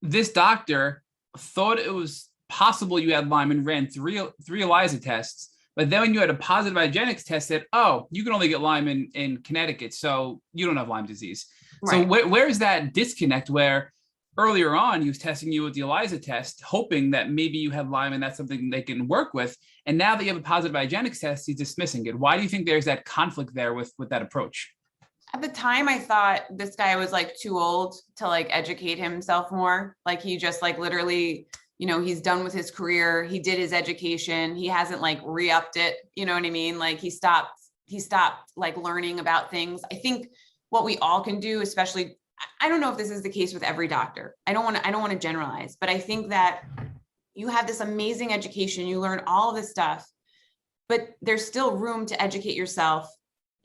Speaker 2: this doctor thought it was possible you had Lyme and ran three ELISA tests. But then when you had a positive IGeneX test, said, oh, you can only get Lyme in Connecticut, so you don't have Lyme disease. Right. So where is that disconnect where earlier on he was testing you with the ELISA test, hoping that maybe you have Lyme and that's something they can work with. And now that you have a positive IGeneX test, he's dismissing it. Why do you think there's that conflict there with that approach?
Speaker 3: At the time, I thought this guy was like too old to like educate himself more. Like, he just like literally, you know, he's done with his career. He did his education. He hasn't like re-upped it. You know what I mean? Like, he stopped like learning about things. I think what we all can do, especially, I don't know if this is the case with every doctor. I don't want to generalize, but I think that you have this amazing education. You learn all of this stuff, but there's still room to educate yourself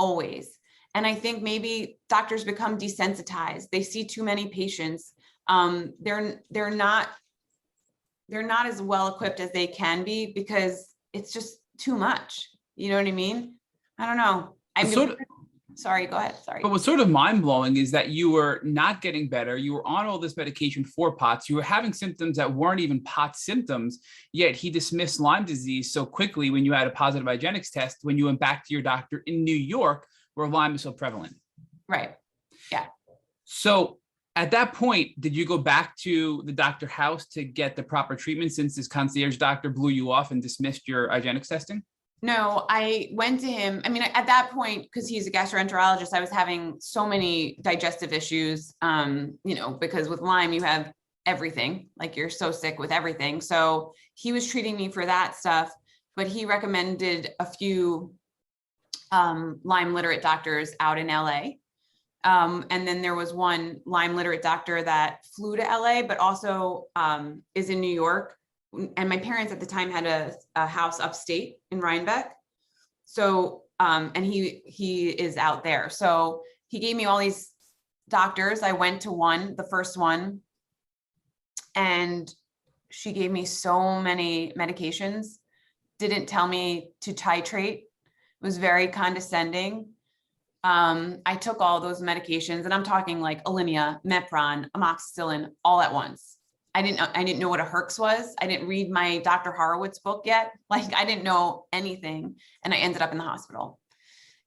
Speaker 3: always. And I think maybe doctors become desensitized. They see too many patients. They're not as well equipped as they can be because it's just too much. You know what I mean? I don't know. Sorry, go ahead. Sorry.
Speaker 2: But what's sort of mind-blowing is that you were not getting better. You were on all this medication for POTS. You were having symptoms that weren't even POTS symptoms, yet he dismissed Lyme disease so quickly when you had a positive IGeneX test, when you went back to your doctor in New York, where Lyme is so prevalent.
Speaker 3: Right. Yeah.
Speaker 2: So at that point, did you go back to the Dr. House to get the proper treatment since this concierge doctor blew you off and dismissed your IGeneX testing?
Speaker 3: No, I went to him. I mean, at that point, because he's a gastroenterologist, I was having so many digestive issues, because with Lyme, you have everything, like you're so sick with everything. So he was treating me for that stuff, but he recommended a few Lyme literate doctors out in LA. And then there was one Lyme literate doctor that flew to LA, but also is in New York. And my parents at the time had a house upstate in Rhinebeck. So, and he is out there. So he gave me all these doctors. I went to the first one, and she gave me so many medications, didn't tell me to titrate, was very condescending. I took all those medications, and I'm talking like Alinea, Mepron, amoxicillin, all at once. I didn't know what a Herx was. I didn't read my Dr. Horowitz book yet. Like, I didn't know anything. And I ended up in the hospital.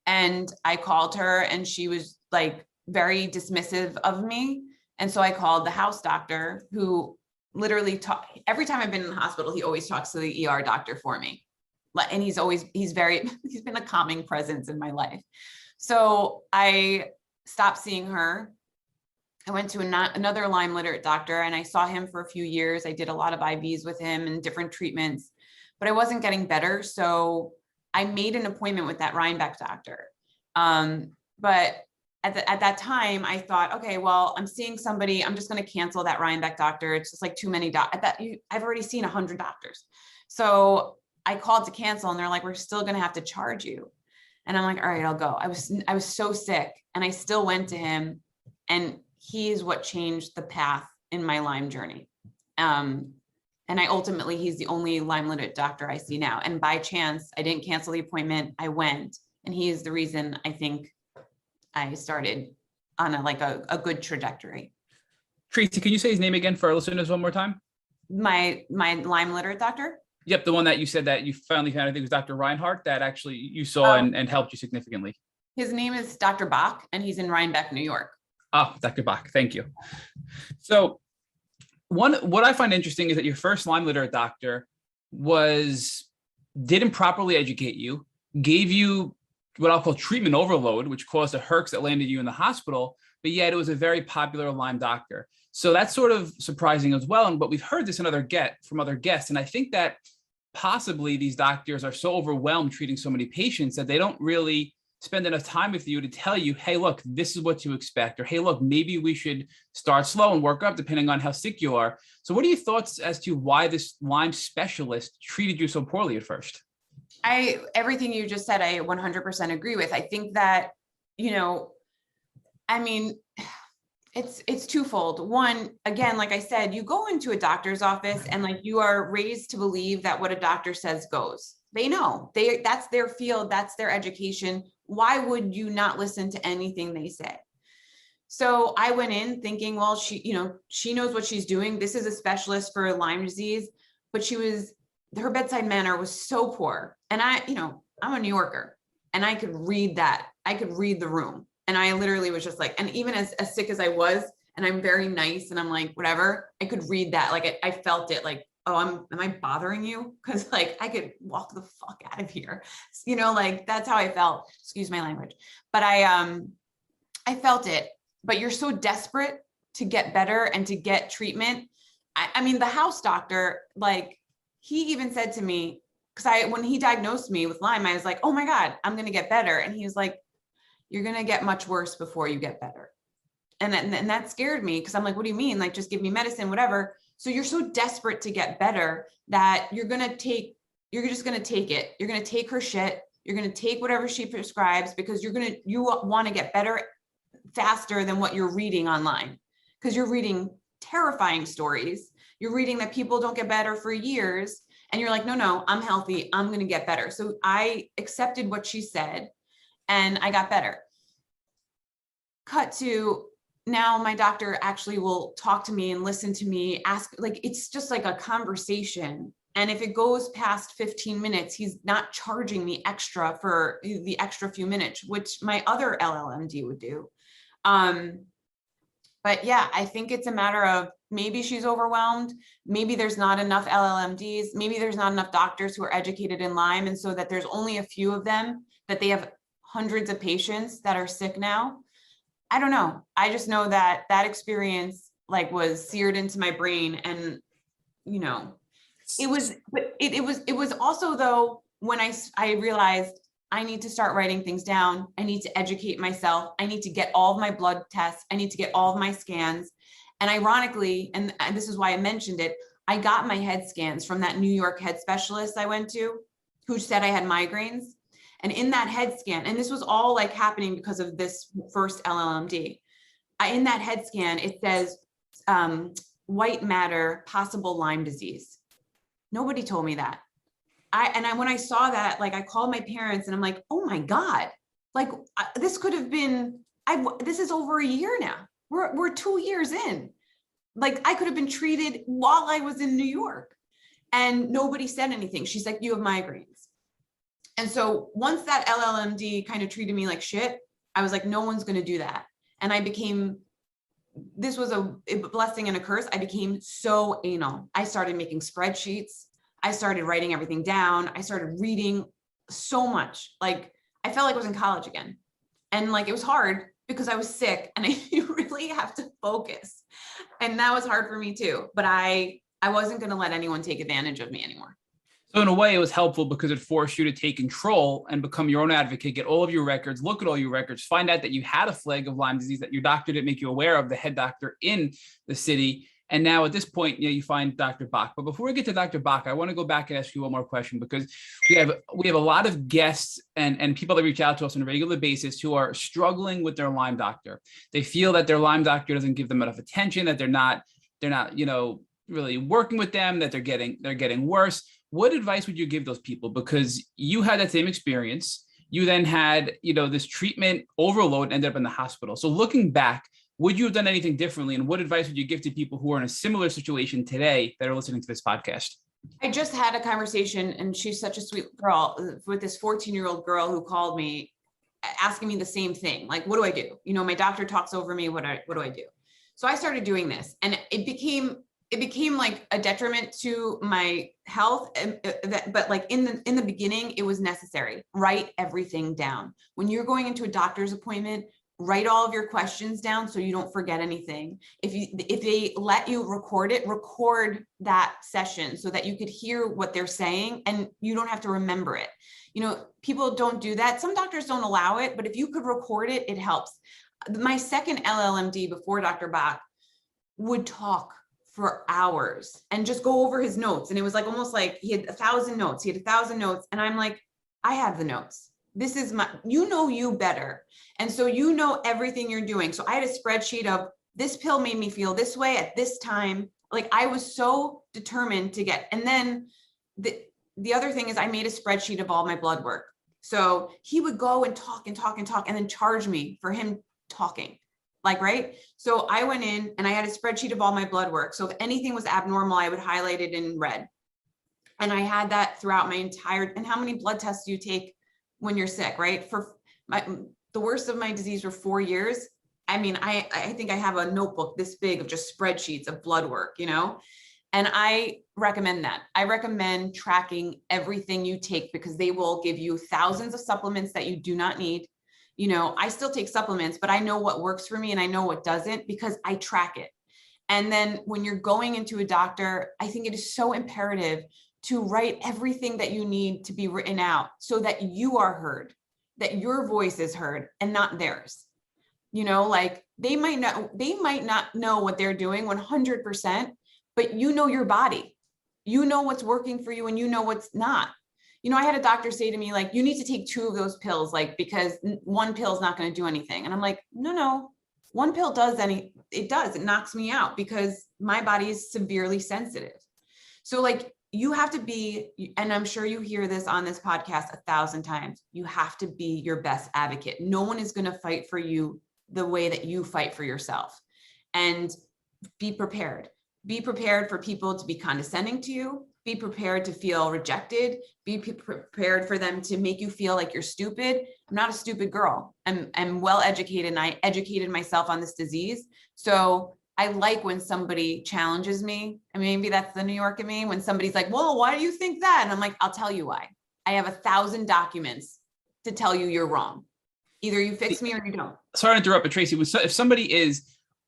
Speaker 3: And I called her, and she was like very dismissive of me. And so I called the house doctor, who literally every time I've been in the hospital, he always talks to the ER doctor for me. And he's been a calming presence in my life. So I stopped seeing her. I went to another Lyme literate doctor, and I saw him for a few years. I did a lot of IVs with him and different treatments, but I wasn't getting better. So I made an appointment with that Rhinebeck doctor. But at that time, I thought, okay, well, I'm seeing somebody, I'm just going to cancel that Rhinebeck doctor. It's just like too many I've already seen 100 doctors. So I called to cancel, and they're like, we're still going to have to charge you. And I'm like, all right, I'll go. I was so sick, and I still went to him, and he is what changed the path in my Lyme journey. And he's the only Lyme literate doctor I see now. And by chance, I didn't cancel the appointment. I went, and he is the reason I think I started on a good trajectory.
Speaker 2: Traci, can you say his name again for our listeners one more time?
Speaker 3: My Lyme literate doctor?
Speaker 2: Yep, the one that you said that you finally found, I think it was Dr. Reinhardt, that actually you saw and helped you significantly.
Speaker 3: His name is Dr. Bach, and he's in Rhinebeck, New York.
Speaker 2: Oh, Dr. Bach, thank you. So what I find interesting is that your first Lyme literate doctor didn't properly educate you, gave you what I'll call treatment overload, which caused a Herx that landed you in the hospital, but yet it was a very popular Lyme doctor. So that's sort of surprising as well. But we've heard this from other guests. And I think that possibly these doctors are so overwhelmed treating so many patients that they don't really spend enough time with you to tell you, hey, look, this is what to expect, or hey, look, maybe we should start slow and work up depending on how sick you are. So what are your thoughts as to why this Lyme specialist treated you so poorly at first?
Speaker 3: Everything you just said, I 100% agree with. I think that, it's twofold. One, again, like I said, you go into a doctor's office and like you are raised to believe that what a doctor says goes. They know that's their field, that's their education. Why would you not listen to anything they say? So I went in thinking, well, she knows what she's doing. This is a specialist for Lyme disease, but her bedside manner was so poor. And I'm a New Yorker, and I could read that. I could read the room. And I literally was just like, and even as sick as I was, and I'm very nice, and I'm like, whatever, I could read that. Like I felt it, like, oh, am I bothering you? Because like I could walk the fuck out of here. Like that's how I felt. Excuse my language. But I felt it. But you're so desperate to get better and to get treatment. I mean, the house doctor, like, he even said to me, because when he diagnosed me with Lyme, I was like, oh my God, I'm going to get better. And he was like, you're going to get much worse before you get better. And that scared me, because I'm like, what do you mean? Like, just give me medicine, whatever. So you're so desperate to get better that you're just going to take it. You're going to take her shit. You're going to take whatever she prescribes, because you want to get better faster than what you're reading online, because you're reading terrifying stories. You're reading that people don't get better for years, and you're like, no, I'm healthy. I'm going to get better. So I accepted what she said, and I got better. Cut to now, my doctor actually will talk to me and listen to me, ask, like, it's just like a conversation. And if it goes past 15 minutes, he's not charging me extra for the extra few minutes, which my other LLMD would do. But yeah, I think it's a matter of maybe she's overwhelmed. Maybe there's not enough LLMDs. Maybe there's not enough doctors who are educated in Lyme. And so that there's only a few of them, that they have hundreds of patients that are sick now. I don't know. I just know that that experience like was seared into my brain. And, you know, it was also though, when I realized I need to start writing things down. I need to educate myself. I need to get all of my blood tests. I need to get all of my scans. And ironically, and this is why I mentioned it, I got my head scans from that New York head specialist I went to, who said I had migraines. And in that head scan, and this was all like happening because of this first LLMD, in that head scan, it says white matter, possible Lyme disease. Nobody told me that. When I saw that, like I called my parents and I'm like, oh my God, like this could have been, this is over a year now. We're 2 years in. Like I could have been treated while I was in New York and nobody said anything. She's like, you have migraines. And so once that LLMD kind of treated me like shit, I was like, no one's going to do that. And this was a blessing and a curse. I became so anal. I started making spreadsheets. I started writing everything down. I started reading so much. Like I felt like I was in college again. And like, it was hard because I was sick and you really have to focus. And that was hard for me too. But I wasn't going to let anyone take advantage of me anymore.
Speaker 2: So in a way, it was helpful because it forced you to take control and become your own advocate, get all of your records, look at all your records, find out that you had a flag of Lyme disease that your doctor didn't make you aware of, the head doctor in the city. And now at this point, you find Dr. Bach. But before we get to Dr. Bach, I want to go back and ask you one more question, because we have a lot of guests and people that reach out to us on a regular basis who are struggling with their Lyme doctor. They feel that their Lyme doctor doesn't give them enough attention, that they're not, really working with them, that they're getting worse. What advice would you give those people? Because you had that same experience. You then had, this treatment overload and ended up in the hospital. So looking back, would you have done anything differently? And what advice would you give to people who are in a similar situation today that are listening to this podcast?
Speaker 3: I just had a conversation, and she's such a sweet girl, with this 14-year-old girl who called me asking me the same thing. Like, what do I do? My doctor talks over me. What do I do? So I started doing this, and it became like a detriment to my health. But like in the beginning, it was necessary. Write everything down. When you're going into a doctor's appointment, write all of your questions down so you don't forget anything. If they let you record that session so that you could hear what they're saying and you don't have to remember it. People don't do that. Some doctors don't allow it, but if you could record it, it helps. My second LLMD before Dr. Bach would talk for hours and just go over his notes. And it was like, almost like he had 1,000 notes. And I'm like, I have the notes. This is you better. And so everything you're doing. So I had a spreadsheet of this pill made me feel this way at this time. Like I was so determined to get, and then the other thing is I made a spreadsheet of all my blood work. So he would go and talk and then charge me for him talking. Like, right. So I went in and I had a spreadsheet of all my blood work. So if anything was abnormal, I would highlight it in red. And I had that throughout my and how many blood tests do you take when you're sick, right? For the worst of my disease for 4 years. I mean, I think I have a notebook this big of just spreadsheets of blood work, and I recommend that. I recommend tracking everything you take because they will give you thousands of supplements that you do not need. I still take supplements, but I know what works for me and I know what doesn't because I track it. And then when you're going into a doctor, I think it is so imperative to write everything that you need to be written out so that you are heard, that your voice is heard and not theirs. Like they might not know what they're doing 100%, but your body, what's working for you and what's not. I had a doctor say to me, like, you need to take 2 of those pills, like, because 1 pill is not going to do anything. And I'm like, no, 1 pill does it does, it knocks me out because my body is severely sensitive. So like, you have to be, and I'm sure you hear this on this podcast 1,000 times, you have to be your best advocate. No one is going to fight for you the way that you fight for yourself. And be prepared. Be prepared for people to be condescending to you, be prepared to feel rejected, be prepared for them to make you feel like you're stupid. I'm not a stupid girl. I'm well educated, and I educated myself on this disease. So I like when somebody challenges me. I mean, maybe that's the New York in me, when somebody's like, well, why do you think that? And I'm like, I'll tell you why. I have 1,000 documents to tell you you're wrong. Either you fix me or you don't.
Speaker 2: Sorry to interrupt, but Traci, if somebody is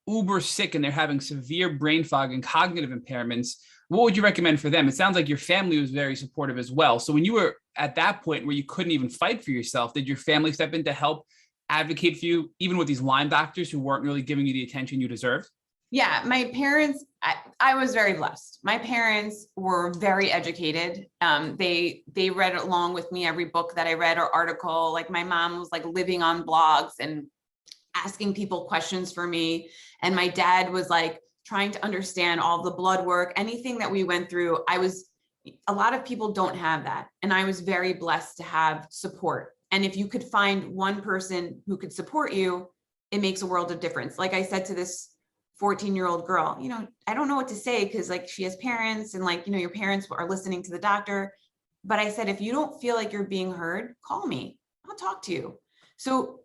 Speaker 2: uber sick and they're having severe brain fog and cognitive impairments, what would you recommend for them? It sounds like your family was very supportive as well. So when you were at that point where you couldn't even fight for yourself, did your family step in to help advocate for you, even with these Lyme doctors who weren't really giving you the attention you deserved?
Speaker 3: Yeah, my parents, I was very blessed. My parents were very educated. They read along with me every book that I read or article. Like my mom was like living on blogs and asking people questions for me. And my dad was like trying to understand all the blood work, anything that we went through. A lot of people don't have that. And I was very blessed to have support. And if you could find one person who could support you, it makes a world of difference. Like I said to this 14-year-old girl, I don't know what to say, because like she has parents and like, your parents are listening to the doctor. But I said, if you don't feel like you're being heard, call me. I'll talk to you. So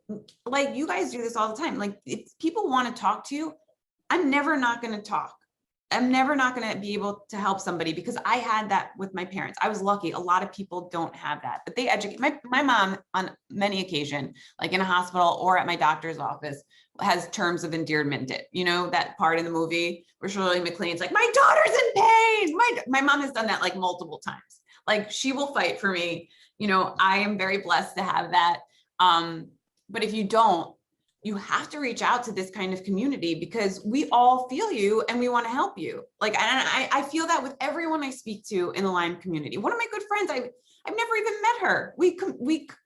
Speaker 3: like you guys do this all the time. Like if people want to talk to you, I'm never not going to talk. I'm never not going to be able to help somebody, because I had that with my parents. I was lucky. A lot of people don't have that, but they educate. My mom on many occasions, like in a hospital or at my doctor's office, has terms of endearment. That part in the movie where Shirley MacLaine's like, my daughter's in pain. My mom has done that like multiple times. Like she will fight for me. I am very blessed to have that. But if you don't, you have to reach out to this kind of community, because we all feel you and we want to help you. Like, and I feel that with everyone I speak to in the Lyme community. One of my good friends, I've never even met her. We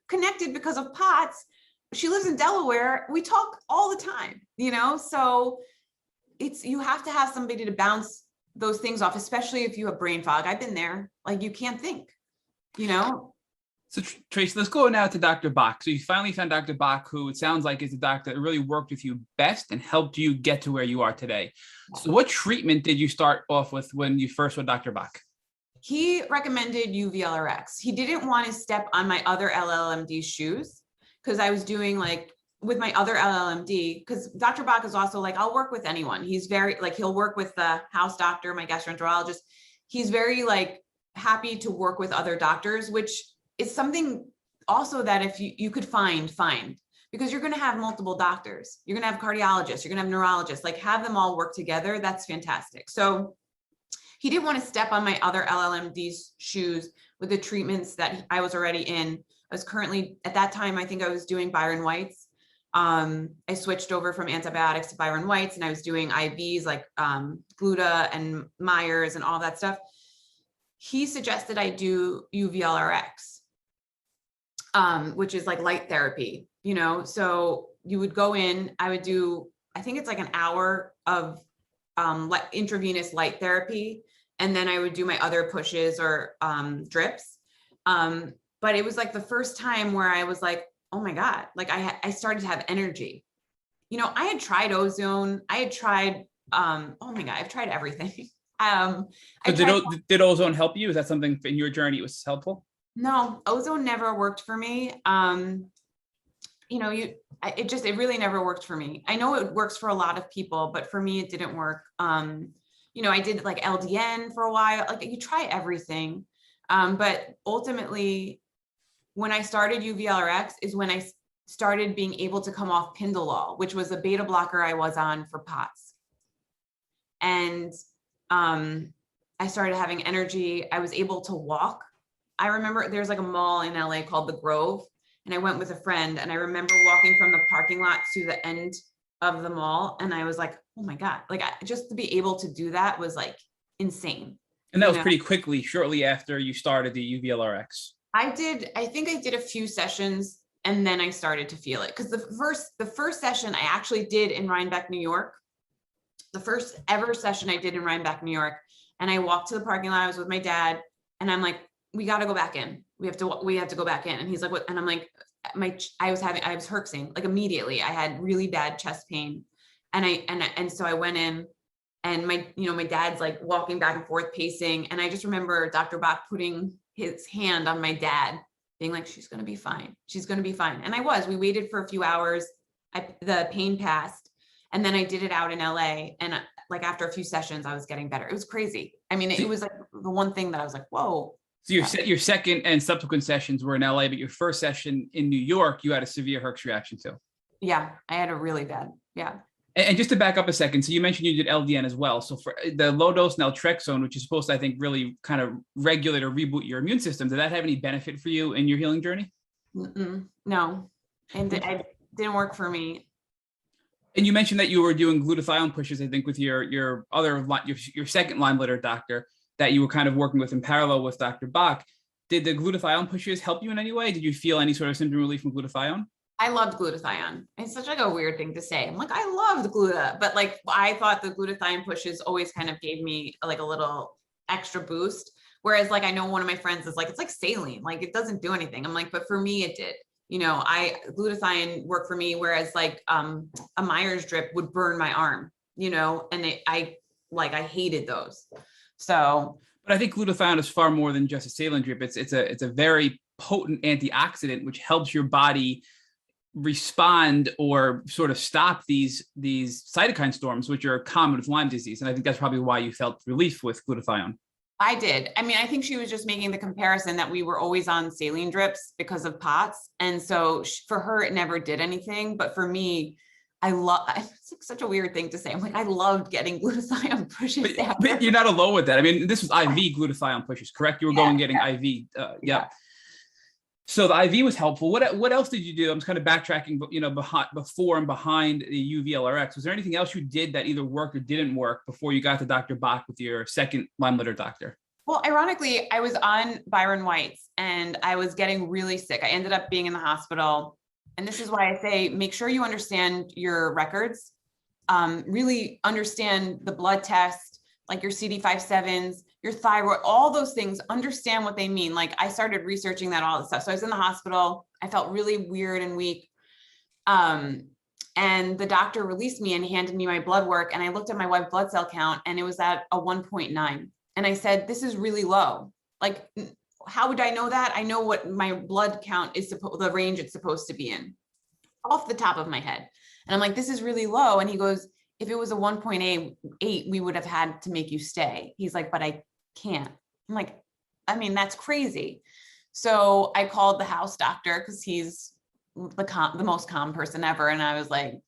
Speaker 3: connected because of POTS. She lives in Delaware. We talk all the time, so you have to have somebody to bounce those things off, especially if you have brain fog. I've been there. Like you can't think,
Speaker 2: So Traci, let's go now to Dr. Bach. So you finally found Dr. Bach, who it sounds like is the doctor that really worked with you best and helped you get to where you are today. So what treatment did you start off with when you first saw Dr. Bach?
Speaker 3: He recommended UVLRX. He didn't want to step on my other LLMD shoes, because I was doing like with my other LLMD, because Dr. Bach is also like, I'll work with anyone. He's very like, he'll work with the house doctor, my gastroenterologist. He's very like happy to work with other doctors, which is something also that if you could find, because you're going to have multiple doctors. You're going to have cardiologists, you're going to have neurologists, like have them all work together. That's fantastic. So he didn't want to step on my other LLMD's shoes with the treatments that I was already in. I was currently, at that time, I think I was doing Byron Whites. I switched over from antibiotics to Byron Whites, and I was doing IVs like Gluta and Myers and all that stuff. He suggested I do UVLRX, which is like light therapy, so you would go in, I would do, I think it's like an hour of intravenous light therapy. And then I would do my other pushes or drips. But it was like the first time where I was like, oh my God, like I started to have energy. I had tried ozone. I had tried, oh my God, I've tried everything.
Speaker 2: Did ozone help you? Is that something in your journey was helpful?
Speaker 3: No, ozone never worked for me. It really never worked for me. I know it works for a lot of people, but for me, it didn't work. I did like LDN for a while, like you try everything. But ultimately, when I started UVLRX is when I started being able to come off Pindolol, which was a beta blocker I was on for POTS. And I started having energy. I was able to walk. I remember there's like a mall in LA called The Grove, and I went with a friend, and I remember walking from the parking lot to the end of the mall, and I was like, oh my God, like just to be able to do that was like insane.
Speaker 2: And that was pretty quickly, shortly after you started the UVLRX.
Speaker 3: I think I did a few sessions, and then I started to feel it, because the first session I actually did in Rhinebeck, New York, the first ever session I did in Rhinebeck, New York, and I walked to the parking lot. I was with my dad, and I'm like, we got to go back in. We have to go back in. And he's like, what? And I'm like, I was herxing like immediately. I had really bad chest pain, and so I went in, And my dad's like walking back and forth, pacing. And I just remember Dr. Bach putting his hand on my dad, being like, she's going to be fine. She's going to be fine. And we waited for a few hours. The pain passed. And then I did it out in LA. And like after a few sessions, I was getting better. It was crazy. I mean, it was like the one thing that I was like, whoa.
Speaker 2: So your second and subsequent sessions were in LA, but your first session in New York, you had a severe Herx reaction to.
Speaker 3: Yeah, I had a really bad. Yeah.
Speaker 2: And just to back up a second, so you mentioned you did LDN as well. So for the low dose naltrexone, which is supposed to, I think, really kind of regulate or reboot your immune system, did that have any benefit for you in your healing journey?
Speaker 3: No, and it didn't work for me.
Speaker 2: And you mentioned that you were doing glutathione pushes, I think, with your second Lyme litter doctor that you were kind of working with in parallel with Dr. Bach. Did the glutathione pushes help you in any way? Did you feel any sort of symptom relief from glutathione?
Speaker 3: I loved glutathione. It's such like a weird thing to say. I'm like, I loved gluta, but like I thought the glutathione pushes always kind of gave me like a little extra boost. Whereas like I know one of my friends is like, it's like saline, like it doesn't do anything. I'm like, but for me it did. Glutathione worked for me, whereas like a Myers drip would burn my arm, and I hated those. So,
Speaker 2: but I think glutathione is far more than just a saline drip. It's a very potent antioxidant which helps your body respond or sort of stop these cytokine storms, which are common with Lyme disease. And I think that's probably why you felt relief with glutathione.
Speaker 3: I did. I mean, I think she was just making the comparison that we were always on saline drips because of POTS. And so for her, it never did anything. But for me, it's like such a weird thing to say. I'm like, I loved getting glutathione pushes.
Speaker 2: But you're not alone with that. I mean, this was IV glutathione pushes, correct? You were going getting IV. Yeah. So the IV was helpful. What else did you do? I'm just kind of backtracking, before and behind the UVLRX. Was there anything else you did that either worked or didn't work before you got to Dr. Bach with your second Lyme litter doctor?
Speaker 3: Well, ironically, I was on Byron White's and I was getting really sick. I ended up being in the hospital. And this is why I say, make sure you understand your records, really understand the blood test, like your CD57s, your thyroid, all those things, understand what they mean. Like I started researching that, all this stuff. So I was in the hospital. I felt really weird and weak. And the doctor released me and handed me my blood work. And I looked at my white blood cell count and it was at a 1.9. And I said, this is really low. Like, how would I know that? I know what my blood count is the range it's supposed to be in off the top of my head. And I'm like, this is really low. And he goes, if it was a 1.8, we would have had to make you stay. He's like, but I can't. I'm like, I mean, that's crazy. So I called the house doctor because he's the most calm person ever. And I was like,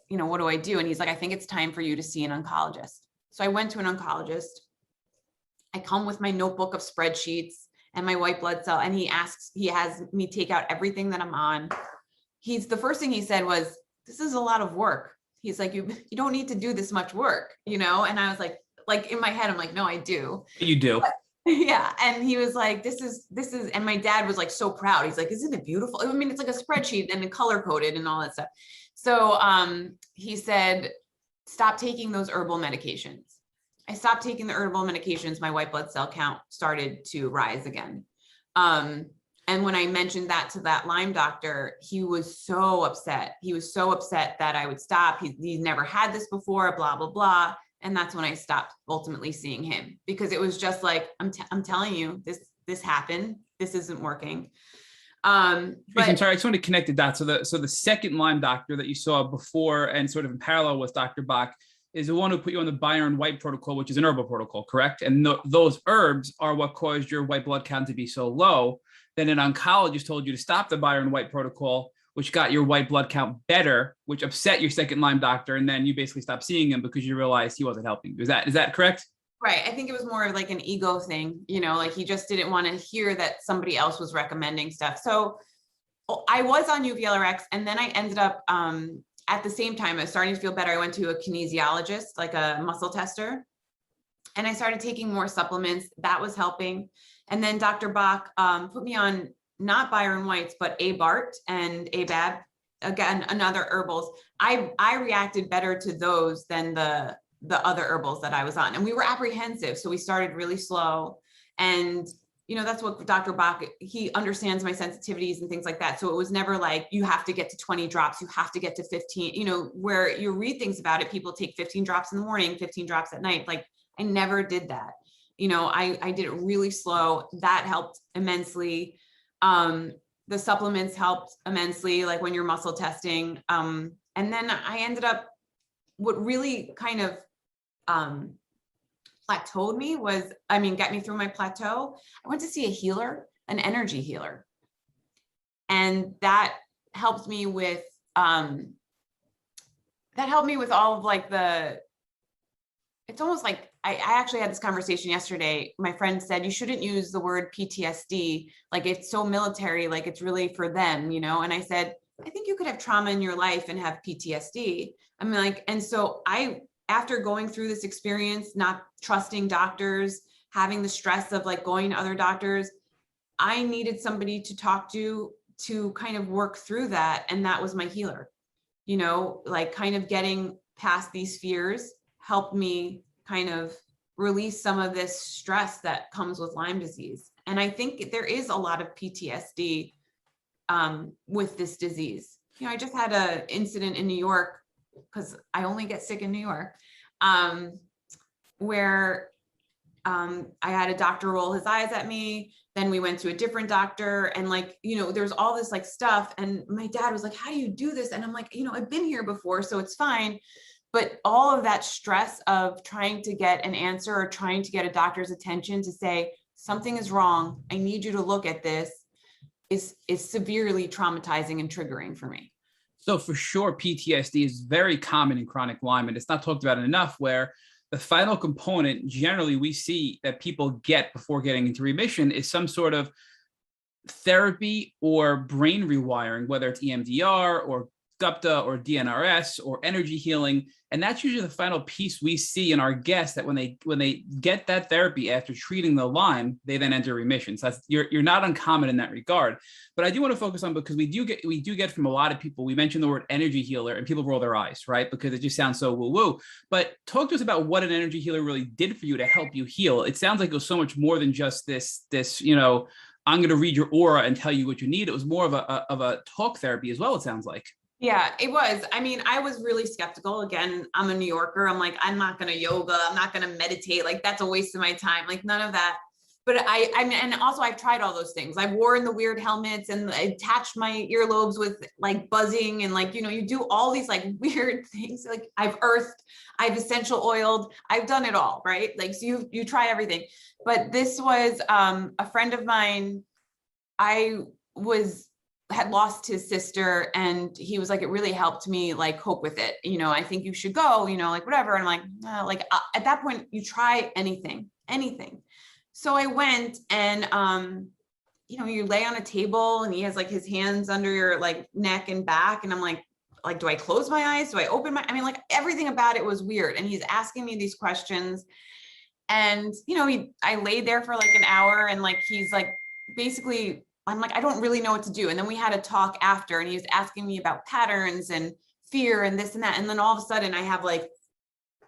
Speaker 3: what do I do? And he's like, I think it's time for you to see an oncologist. So I went to an oncologist. I come with my notebook of spreadsheets and my white blood cell. And he has me take out everything that I'm on. The first thing he said was, this is a lot of work. He's like, you don't need to do this much work, And I was like in my head, I'm like, no, I do.
Speaker 2: You do.
Speaker 3: But, yeah. And he was like, this is, and my dad was like, so proud. He's like, isn't it beautiful? I mean, it's like a spreadsheet and color coded and all that stuff. So he said, stop taking those herbal medications. I stopped taking the herbal medications. My white blood cell count started to rise again. And when I mentioned that to that Lyme doctor, he was so upset. He was so upset that I would stop. He's never had this before, blah, blah, blah. And that's when I stopped ultimately seeing him, because it was just like, I'm telling you, this happened. This isn't working.
Speaker 2: I'm sorry, I just want to connect the dots. So the second Lyme doctor that you saw before and sort of in parallel with Dr. Bach is the one who put you on the Byron White protocol, which is an herbal protocol, correct? And those herbs are what caused your white blood count to be so low. Then an oncologist told you to stop the Byron White protocol, which got your white blood count better, which upset your second Lyme doctor. And then you basically stopped seeing him because you realized he wasn't helping. Is that correct?
Speaker 3: Right. I think it was more of like an ego thing, like he just didn't want to hear that somebody else was recommending stuff. So I was on UVLRX, and then I ended up, at the same time, I was starting to feel better. I went to a kinesiologist, like a muscle tester, and I started taking more supplements. That was helping. And then Dr. Bach put me on not Byron White's, but ABART and ABAB, again, another herbals. I reacted better to those than the other herbals that I was on. And we were apprehensive. So we started really slow. And, that's what Dr. Bach, he understands my sensitivities and things like that. So it was never like, you have to get to 20 drops, you have to get to 15, where you read things about it, people take 15 drops in the morning, 15 drops at night. Like I never did that. I did it really slow. That helped immensely. The supplements helped immensely, like when you're muscle testing. And then I ended up, what really kind of, plateaued me was, get me through my plateau. I went to see a healer, an energy healer. And that helped me with, all of like it's almost like, I actually had this conversation yesterday. My friend said, you shouldn't use the word PTSD. Like it's so military, like it's really for them, And I said, I think you could have trauma in your life and have PTSD. And so after going through this experience, not trusting doctors, having the stress of like going to other doctors, I needed somebody to talk to kind of work through that. And that was my healer, like kind of getting past these fears helped me kind of release some of this stress that comes with Lyme disease. And I think there is a lot of PTSD with this disease. I just had an incident in New York, because I only get sick in New York, where I had a doctor roll his eyes at me. Then we went to a different doctor, and there's all this like stuff. And my dad was like, how do you do this? And I'm like, I've been here before, so it's fine. But all of that stress of trying to get an answer or trying to get a doctor's attention to say, something is wrong, I need you to look at this, is severely traumatizing and triggering for me.
Speaker 2: So for sure, PTSD is very common in chronic Lyme, and it's not talked about enough, where the final component generally we see that people get before getting into remission is some sort of therapy or brain rewiring, whether it's EMDR or Gupta or DNRS or energy healing. And that's usually the final piece we see in our guests, that when they get that therapy after treating the Lyme, they then enter remission. So that's, you're not uncommon in that regard. But I do want to focus on, because we do get from a lot of people, we mentioned the word energy healer and people roll their eyes, right? Because it just sounds so woo-woo. But talk to us about what an energy healer really did for you to help you heal. It sounds like it was so much more than just this, I'm going to read your aura and tell you what you need. It was more of a talk therapy as well, it sounds like.
Speaker 3: Yeah, it was. I was really skeptical. Again, I'm a New Yorker. I'm like, I'm not going to yoga. I'm not going to meditate. Like, that's a waste of my time. Like, none of that. But and also I've tried all those things. I've worn the weird helmets and I attached my earlobes with like buzzing and like, you do all these like weird things. Like I've earthed, I've essential oiled, I've done it all, right? Like, so you try everything. But this was a friend of mine. Had lost his sister, and he was like, it really helped me like cope with it. I think you should go, like whatever. And I'm like, at that point you try anything. So I went, and, you lay on a table and he has like his hands under your like neck and back. And I'm like, do I close my eyes? Do I open my, like everything about it was weird. And he's asking me these questions, and, I laid there for like an hour, and like, he's like, basically, I'm like, I don't really know what to do. And then we had a talk after, and he was asking me about patterns and fear and this and that. And then all of a sudden I have like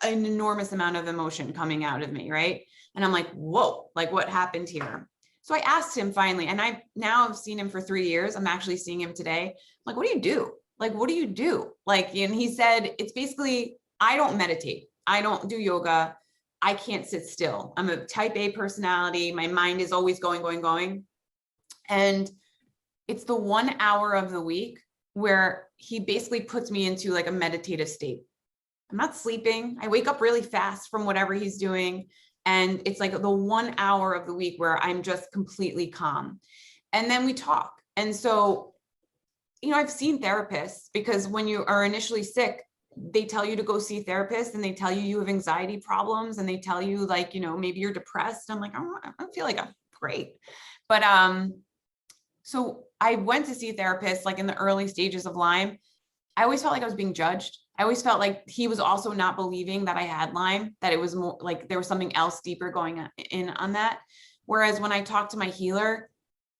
Speaker 3: an enormous amount of emotion coming out of me. Right. And I'm like, whoa, like what happened here? So I asked him finally, and I've seen him for 3 years. I'm actually seeing him today. I'm like, what do you do? Like, what do you do? Like, and he said, it's basically, I don't meditate. I don't do yoga. I can't sit still. I'm a type A personality. My mind is always going. And it's the 1 hour of the week where he basically puts me into like a meditative state. I'm not sleeping. I wake up really fast from whatever he's doing. And it's like the 1 hour of the week where I'm just completely calm. And then we talk. And so, I've seen therapists, because when you are initially sick, they tell you to go see therapists, and they tell you have anxiety problems, and they tell you like, maybe you're depressed. I'm like, I don't feel like I'm great. But, so I went to see therapists like in the early stages of Lyme. I always felt like I was being judged. I always felt like he was also not believing that I had Lyme, that it was more like there was something else deeper going in on that. Whereas when I talk to my healer,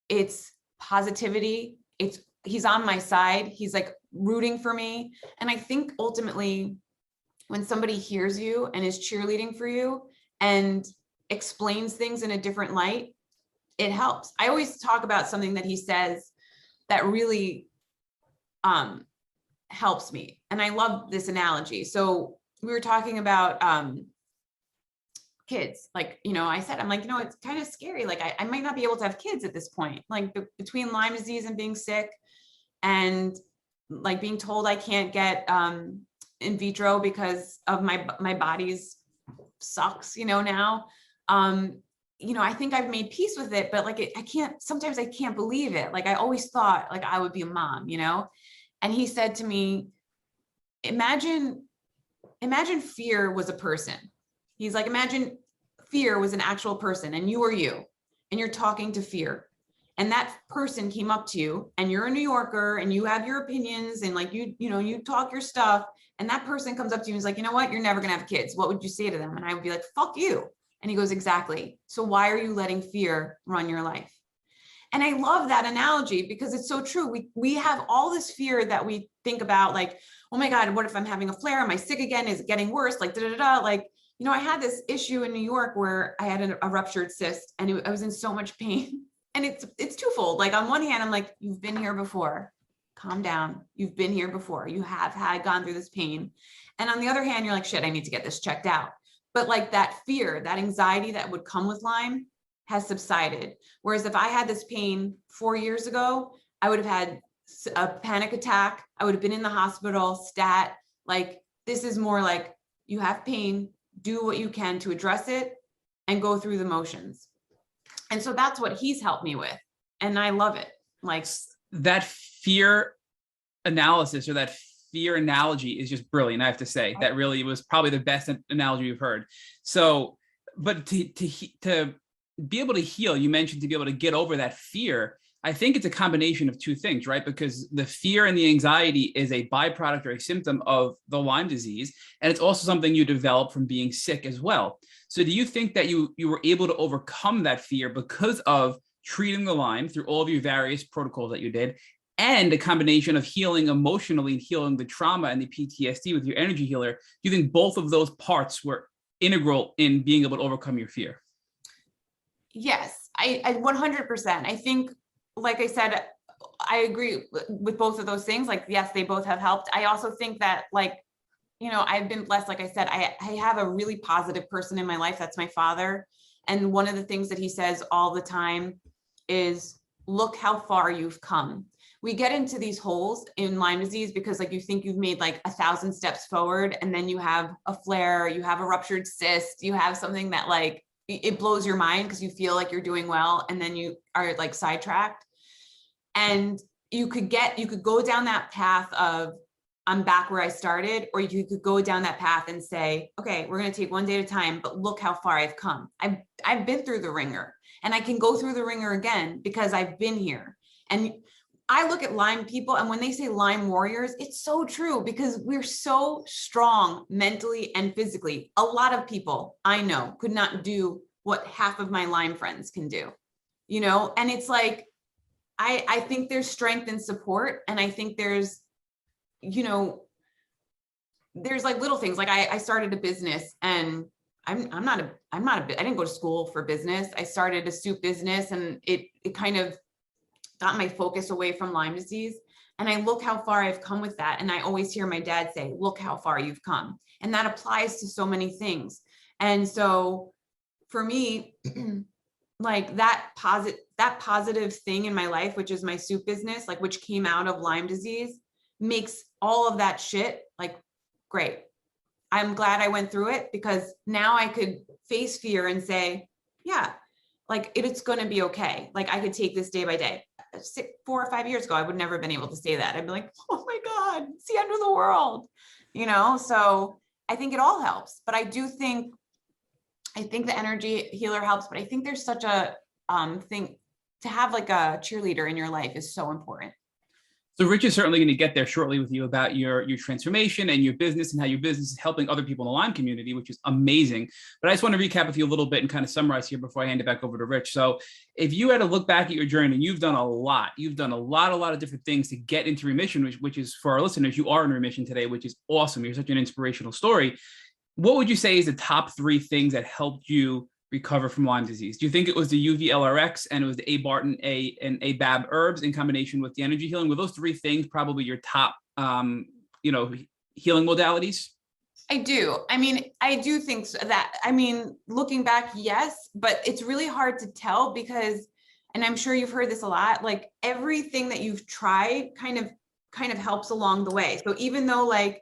Speaker 3: it's positivity. He's on my side. He's like rooting for me. And I think ultimately when somebody hears you and is cheerleading for you and explains things in a different light, it helps. I always talk about something that he says that really helps me. And I love this analogy. So we were talking about kids, like, I said, I'm like, it's kind of scary. Like I might not be able to have kids at this point, like between Lyme disease and being sick and like being told I can't get in vitro because of my body's sucks, now. I think I've made peace with it, but like sometimes I can't believe it. Like I always thought like I would be a mom, and he said to me, imagine fear was a person. He's like, imagine fear was an actual person and you are you, and you're talking to fear. And that person came up to you and you're a New Yorker and you have your opinions and like, you talk your stuff. And that person comes up to you and is like, you know what? You're never gonna have kids. What would you say to them? And I would be like, fuck you. And he goes, exactly. So why are you letting fear run your life? And I love that analogy because it's so true. We have all this fear that we think about, like, oh my God, what if I'm having a flare? Am I sick again? Is it getting worse? Like, like, I had this issue in New York where I had a ruptured cyst and I was in so much pain. And it's twofold. Like on one hand, I'm like, you've been here before. Calm down. You've been here before. You have gone through this pain. And on the other hand, you're like, shit, I need to get this checked out. But like that fear, that anxiety that would come with Lyme has subsided. Whereas if I had this pain 4 years ago, I would have had a panic attack. I would have been in the hospital, stat. Like this is more like you have pain, do what you can to address it and go through the motions. And so that's what he's helped me with. And I love it. Like
Speaker 2: that fear analysis or that fear analogy is just brilliant. I have to say that really was probably the best analogy we've heard. So, but to be able to heal, you mentioned to be able to get over that fear. I think it's a combination of two things, right? Because the fear and the anxiety is a byproduct or a symptom of the Lyme disease. And it's also something you develop from being sick as well. So do you think that you were able to overcome that fear because of treating the Lyme through all of your various protocols that you did, and a combination of healing emotionally and healing the trauma and the PTSD with your energy healer? Do you think both of those parts were integral in being able to overcome your fear?
Speaker 3: Yes, I 100%. I think, like I said, I agree with both of those things. Like, yes, they both have helped. I also think that, like, I've been blessed. Like I said, I have a really positive person in my life. That's my father. And one of the things that he says all the time is, look how far you've come. We get into these holes in Lyme disease because like you think you've made like 1,000 steps forward, and then you have a flare, you have a ruptured cyst, you have something that like, it blows your mind because you feel like you're doing well, and then you are like sidetracked. And you could go down that path of, I'm back where I started, or you could go down that path and say, okay, we're going to take one day at a time, but look how far I've come. I've been through the ringer, and I can go through the ringer again because I've been here. And I look at Lyme people, and when they say Lyme warriors, it's so true because we're so strong mentally and physically. A lot of people I know could not do what half of my Lyme friends can do, and it's like, I think there's strength and support. And I think there's like little things. Like I started a business, and I didn't go to school for business. I started a soup business, and it kind of got my focus away from Lyme disease. And I look how far I've come with that. And I always hear my dad say, look how far you've come. And that applies to so many things. And so for me, like that positive thing in my life, which is my soup business, like which came out of Lyme disease, makes all of that shit like great. I'm glad I went through it because now I could face fear and say, yeah, like it's going to be okay. Like I could take this day by day. 4 or 5 years ago, I would never have been able to say that. I'd be like, oh my God, it's the end of the world, So I think it all helps, but I think the energy healer helps, but I think there's such a thing to have, like a cheerleader in your life is so important.
Speaker 2: So Rich is certainly going to get there shortly with you about your transformation and your business and how your business is helping other people in the Lyme community, which is amazing. But I just want to recap with you a little bit and kind of summarize here before I hand it back over to Rich. So if you had to look back at your journey, and you've done a lot of different things to get into remission, which is, for our listeners, you are in remission today, which is awesome. You're such an inspirational story. What would you say is the top 3 things that helped you recover from Lyme disease? Do you think it was the UV-LRX and it was the ABART and ABAB herbs in combination with the energy healing? Were those three things probably your top, healing modalities?
Speaker 3: I do. I mean, I do think that, I mean, looking back, yes, but it's really hard to tell because, and I'm sure you've heard this a lot, like everything that you've tried kind of helps along the way. So even though like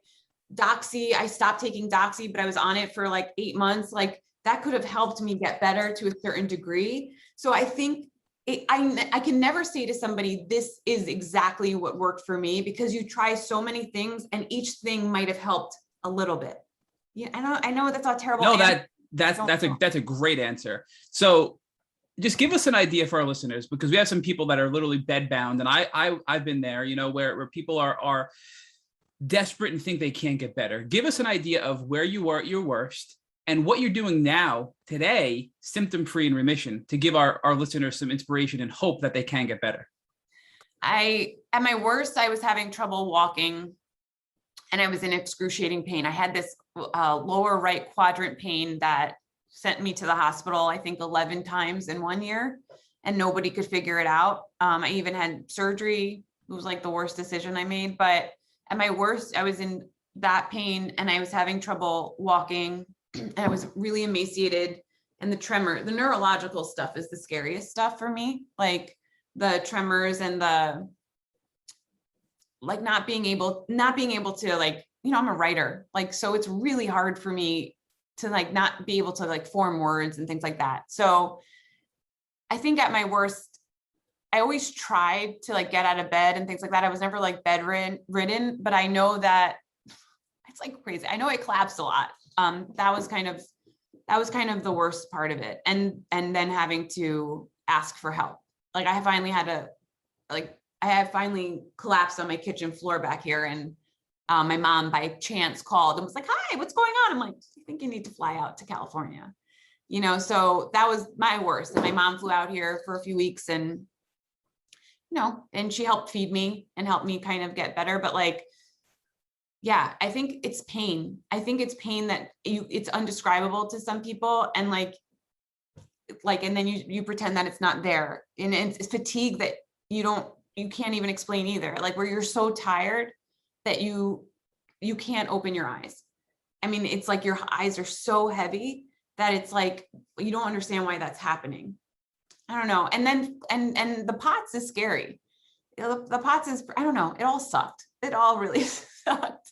Speaker 3: Doxy, I stopped taking Doxy, but I was on it for like 8 months, like that could have helped me get better to a certain degree. So I think I can never say to somebody, this is exactly what worked for me, because you try so many things and each thing might have helped a little bit. Yeah, I know that's not terrible.
Speaker 2: No, that's a great answer. So just give us an idea for our listeners, because we have some people that are literally bed bound, and I've been there, where people are desperate and think they can't get better. Give us an idea of where you were at your worst and what you're doing now, today, symptom-free and remission, to give our listeners some inspiration and hope that they can get better.
Speaker 3: At my worst, I was having trouble walking and I was in excruciating pain. I had this lower right quadrant pain that sent me to the hospital, I think 11 times in 1 year, and nobody could figure it out. I even had surgery. It was like the worst decision I made. But at my worst, I was in that pain and I was having trouble walking and I was really emaciated. And the tremor, the neurological stuff is the scariest stuff for me. Like the tremors and the, like not being able to like, I'm a writer, like, so it's really hard for me to like not be able to like form words and things like that. So I think at my worst, I always tried to like get out of bed and things like that. I was never like bedridden, but I know that it's like crazy. I know I collapsed a lot. That was kind of the worst part of it. And then having to ask for help. Like I had finally collapsed on my kitchen floor back here, and my mom by chance called and was like, "Hi, what's going on?" I'm like, "I think you need to fly out to California." So that was my worst. And my mom flew out here for a few weeks and, and she helped feed me and helped me kind of get better. But like, yeah, I think it's pain. I think it's pain that it's undescribable to some people. And like, and then you pretend that it's not there. And it's fatigue that you can't even explain either. Like where you're so tired that you can't open your eyes. I mean, it's like your eyes are so heavy that it's like, you don't understand why that's happening. I don't know. And then, and the POTS is scary. The POTS is, I don't know. It all sucked. It all really sucked.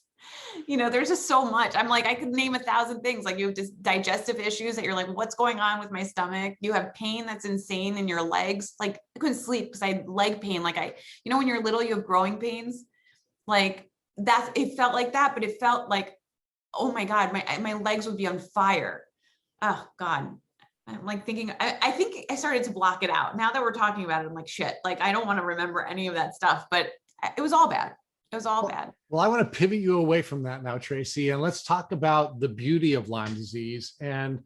Speaker 3: There's just so much. I'm like, I could name 1,000 things. Like you have just digestive issues that you're like, what's going on with my stomach? You have pain that's insane in your legs. Like I couldn't sleep because I had leg pain. Like when you're little, you have growing pains. Like it felt like that, but it felt like, oh my God, my legs would be on fire. Oh God. I'm like thinking, I think I started to block it out. Now that we're talking about it, I'm like, shit, like, I don't want to remember any of that stuff, but it was all bad. It was all bad.
Speaker 1: Well, I want to pivot you away from that now, Traci, and let's talk about the beauty of Lyme disease and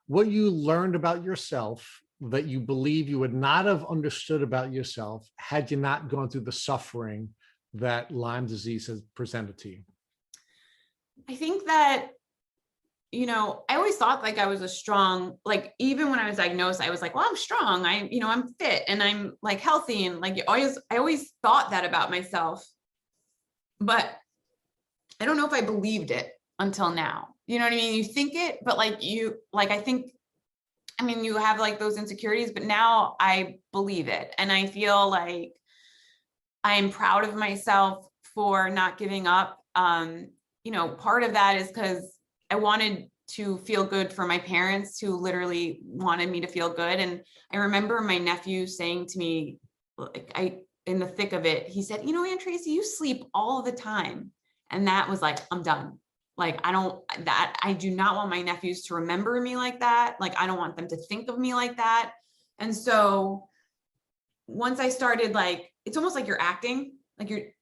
Speaker 1: what you learned about yourself that you believe you would not have understood about yourself had you not gone through the suffering that Lyme disease has presented to you.
Speaker 3: I think that, I always thought like I was a strong, like, even when I was diagnosed, I was like, well, I'm strong. I'm fit and I'm like healthy. And like, I always thought that about myself, but I don't know if I believed it until now. You know what I mean? You think it, but like you have like those insecurities, but now I believe it. And I feel like I'm proud of myself for not giving up. Part of that is because I wanted to feel good for my parents who literally wanted me to feel good. And I remember my nephew saying to me, like in the thick of it, he said, Aunt Traci, you sleep all the time. And that was like, I'm done. Like, I do not want my nephews to remember me like that. Like, I don't want them to think of me like that. And so once I started, like, it's almost like you're acting, like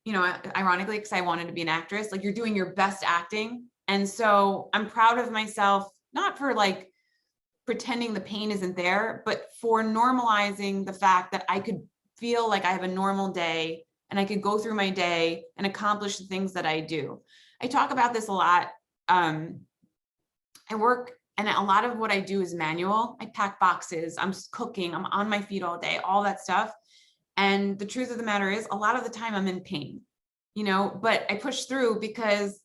Speaker 3: ironically, because I wanted to be an actress, like you're doing your best acting. And so I'm proud of myself, not for like pretending the pain isn't there, but for normalizing the fact that I could feel like I have a normal day and I could go through my day and accomplish the things that I do. I talk about this a lot. I work And a lot of what I do is manual. I pack boxes, I'm cooking, I'm on my feet all day, all that stuff. And the truth of the matter is, a lot of the time I'm in pain, but I push through because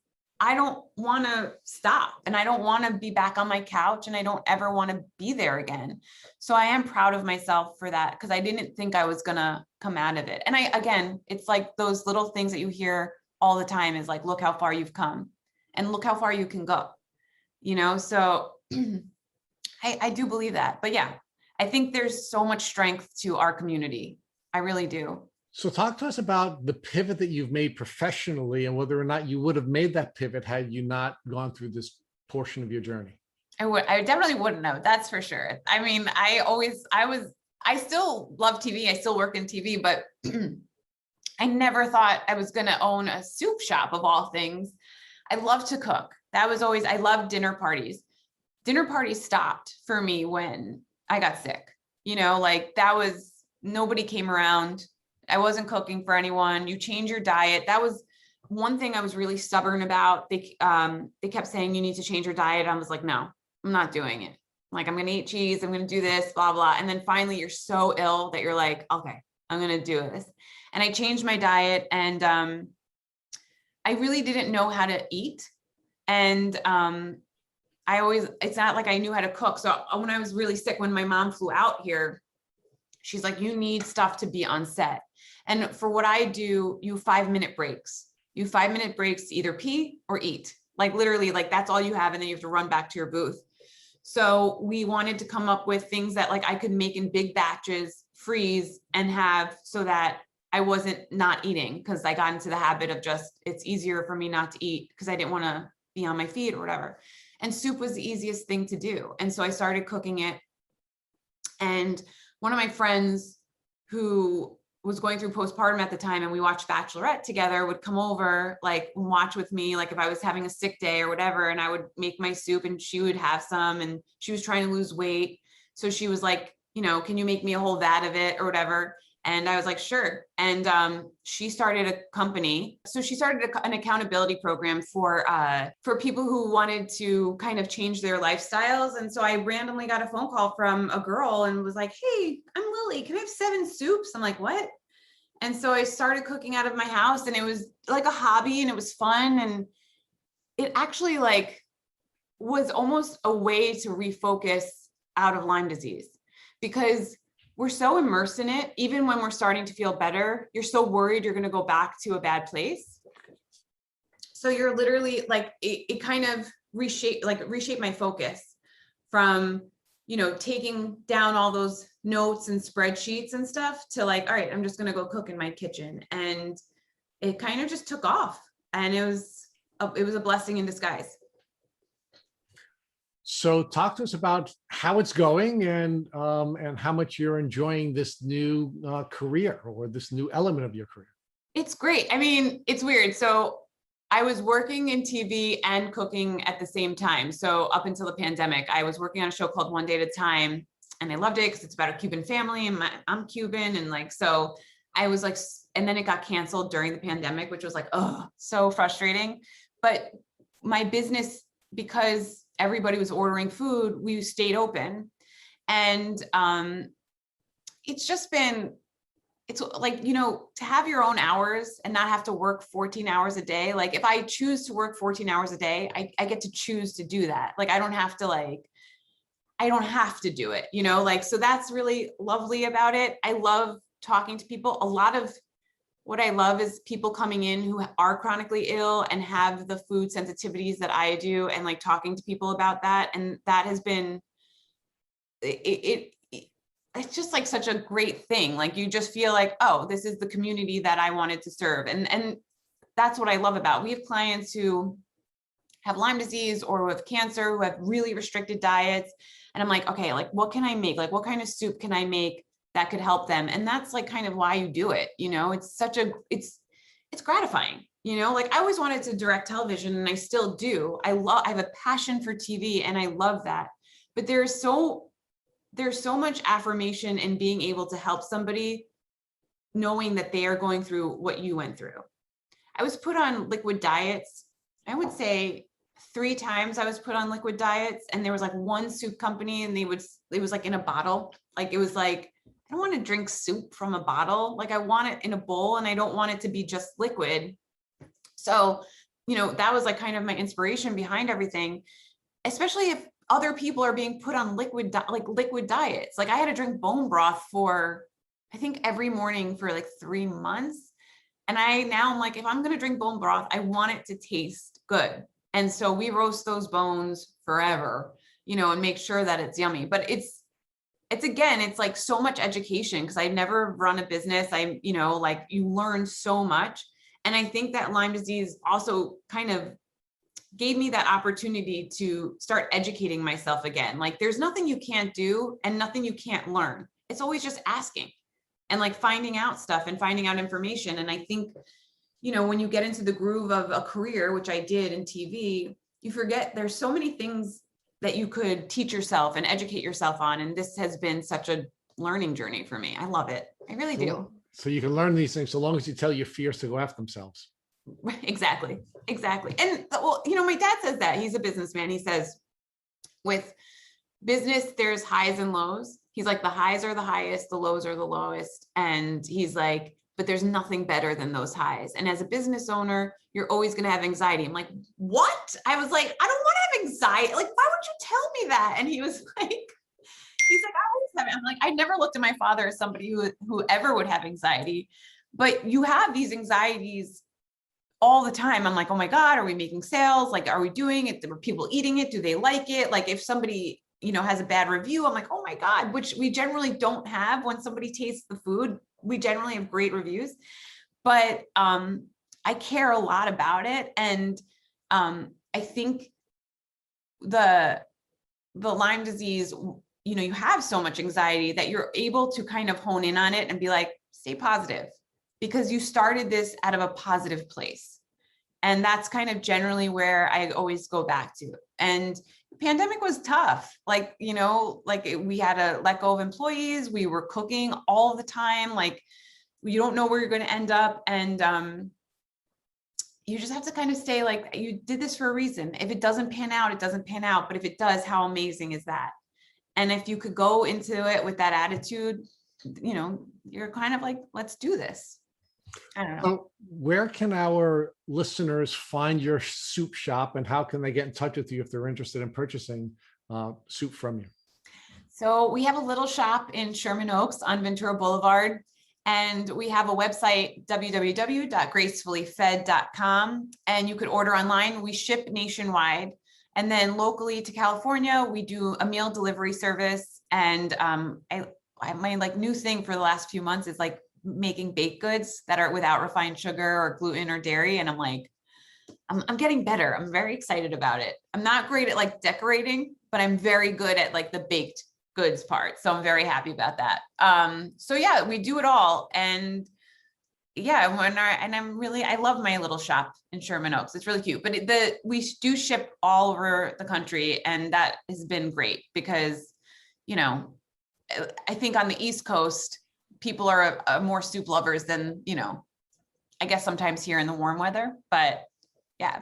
Speaker 3: I don't want to stop, and I don't want to be back on my couch, and I don't ever want to be there again. So I am proud of myself for that, because I didn't think I was going to come out of it. And again, it's like those little things that you hear all the time is like, look how far you've come and look how far you can go, so I do believe that. But yeah, I think there's so much strength to our community. I really do.
Speaker 1: So talk to us about the pivot that you've made professionally and whether or not you would have made that pivot had you not gone through this portion of your journey.
Speaker 3: I definitely wouldn't have, that's for sure. I mean, I still love TV. I still work in TV, but I never thought I was going to own a soup shop of all things. I love to cook. I love dinner parties. Dinner parties stopped for me when I got sick, nobody came around. I wasn't cooking for anyone. You change your diet. That was one thing I was really stubborn about. They kept saying you need to change your diet. I was like, no, I'm not doing it. Like, I'm going to eat cheese. I'm going to do this, blah, blah. And then finally you're so ill that you're like, okay, I'm going to do this. And I changed my diet, and I really didn't know how to eat. And it's not like I knew how to cook. So when I was really sick, when my mom flew out here, she's like, you need stuff to be on set. And for what I do, you 5-minute breaks. You 5-minute breaks to either pee or eat. Like literally, like that's all you have. And then you have to run back to your booth. So we wanted to come up with things that like I could make in big batches, freeze, and have so that I wasn't not eating, because I got into the habit of it's easier for me not to eat because I didn't want to be on my feet or whatever. And soup was the easiest thing to do. And so I started cooking it. And one of my friends who was going through postpartum at the time, and we watched Bachelorette together, would come over, like watch with me, like if I was having a sick day or whatever, and I would make my soup and she would have some, and she was trying to lose weight. So she was like, can you make me a whole vat of it or whatever? And I was like, sure. And she started a company. So she started an accountability program for people who wanted to kind of change their lifestyles. And so I randomly got a phone call from a girl and was like, hey, I'm Lily. Can I have 7 soups? I'm like, what? And so I started cooking out of my house, and it was like a hobby, and it was fun. And it actually was almost a way to refocus out of Lyme disease, because we're so immersed in it. Even when we're starting to feel better, you're so worried you're going to go back to a bad place. So you're literally like, it kind of reshaped my focus from, taking down all those notes and spreadsheets and stuff to like, all right, I'm just going to go cook in my kitchen. And it kind of just took off, and it was a blessing in disguise.
Speaker 1: So talk to us about how it's going and how much you're enjoying this new career, or this new element of your career.
Speaker 3: It's great. I mean, it's weird. So I was working in TV and cooking at the same time. So up until the pandemic, I was working on a show called One Day at a Time, and I loved it because it's about a Cuban family, and I'm Cuban. And so I was like, and then it got canceled during the pandemic, which was like, oh, so frustrating. But my business, because everybody was ordering food, we stayed open. And it's like, to have your own hours and not have to work 14 hours a day. Like if I choose to work 14 hours a day, I get to choose to do that. Like I don't have to do it, so that's really lovely about it. I love talking to people. A lot of what I love is people coming in who are chronically ill and have the food sensitivities that I do, and like talking to people about that. And that has been, it's just like such a great thing. Like you just feel like, oh, this is the community that I wanted to serve. And that's what I love about. We have clients who have Lyme disease or who have cancer, who have really restricted diets. And I'm like, okay, like what can I make? Like what kind of soup can I make that could help them? And that's like kind of why you do it. It's gratifying, like I always wanted to direct television, and I still do. I have a passion for TV, and I love that. But there's so much affirmation in being able to help somebody, knowing that they are going through what you went through. I was put on liquid diets, I would say 3 times I was put on liquid diets, and there was like one soup company, and it was like in a bottle. Like, it was like, I don't want to drink soup from a bottle. Like, I want it in a bowl, and I don't want it to be just liquid. So, that was like kind of my inspiration behind everything, especially if other people are being put on liquid diets. Like, I had to drink bone broth for, I think, every morning for like 3 months. And I'm like, if I'm going to drink bone broth, I want it to taste good. And so we roast those bones forever, and make sure that it's yummy. But it's again, it's like so much education, because I never run a business. Like, you learn so much. And I think that Lyme disease also kind of gave me that opportunity to start educating myself again. Like, there's nothing you can't do and nothing you can't learn. It's always just asking and like finding out stuff and finding out information. And I think, when you get into the groove of a career, which I did in TV, you forget there's so many things that you could teach yourself and educate yourself on. And this has been such a learning journey for me. I love it. I really do.
Speaker 1: So you can learn these things so long as you tell your fears to go after themselves.
Speaker 3: Exactly. And well, my dad says that. He's a businessman. He says, with business, there's highs and lows. He's like, the highs are the highest, the lows are the lowest. And he's like, but there's nothing better than those highs. And as a business owner, you're always going to have anxiety. I'm like, what? I was like, I don't want to have anxiety. Like, why would you tell me that? And he was like, I always have it. I'm like, I never looked at my father as somebody who ever would have anxiety, but you have these anxieties all the time. I'm like, oh my God, are we making sales? Like, are we doing it? Are people eating it? Do they like it? Like, if somebody, has a bad review, I'm like, oh my God, which we generally don't have. When somebody tastes the food, we generally have great reviews, but I care a lot about it. And I think the Lyme disease, you have so much anxiety that you're able to kind of hone in on it and be like, stay positive, because you started this out of a positive place. And that's kind of generally where I always go back to. And the pandemic was tough. Like, we had to let go of employees. We were cooking all the time. Like, you don't know where you're going to end up. And you just have to kind of stay like, you did this for a reason. If it doesn't pan out, it doesn't pan out. But if it does, how amazing is that? And if you could go into it with that attitude, you're kind of like, let's do this. I don't know.
Speaker 1: So where can our listeners find your soup shop, and how can they get in touch with you if they're interested in purchasing soup from you?
Speaker 3: So we have a little shop in Sherman Oaks on Ventura Boulevard, and we have a website, www.gracefullyfed.com, and you could order online. We ship nationwide. And then locally to California, we do a meal delivery service. And my like new thing for the last few months is like making baked goods that are without refined sugar or gluten or dairy. And I'm like, I'm getting better. I'm very excited about it. I'm not great at like decorating, but I'm very good at like the baked goods part. So I'm very happy about that. So yeah, we do it all. And yeah, I love my little shop in Sherman Oaks. It's really cute, but we do ship all over the country, and that has been great because, I think on the East Coast, people are more soup lovers than, I guess sometimes here in the warm weather, but yeah.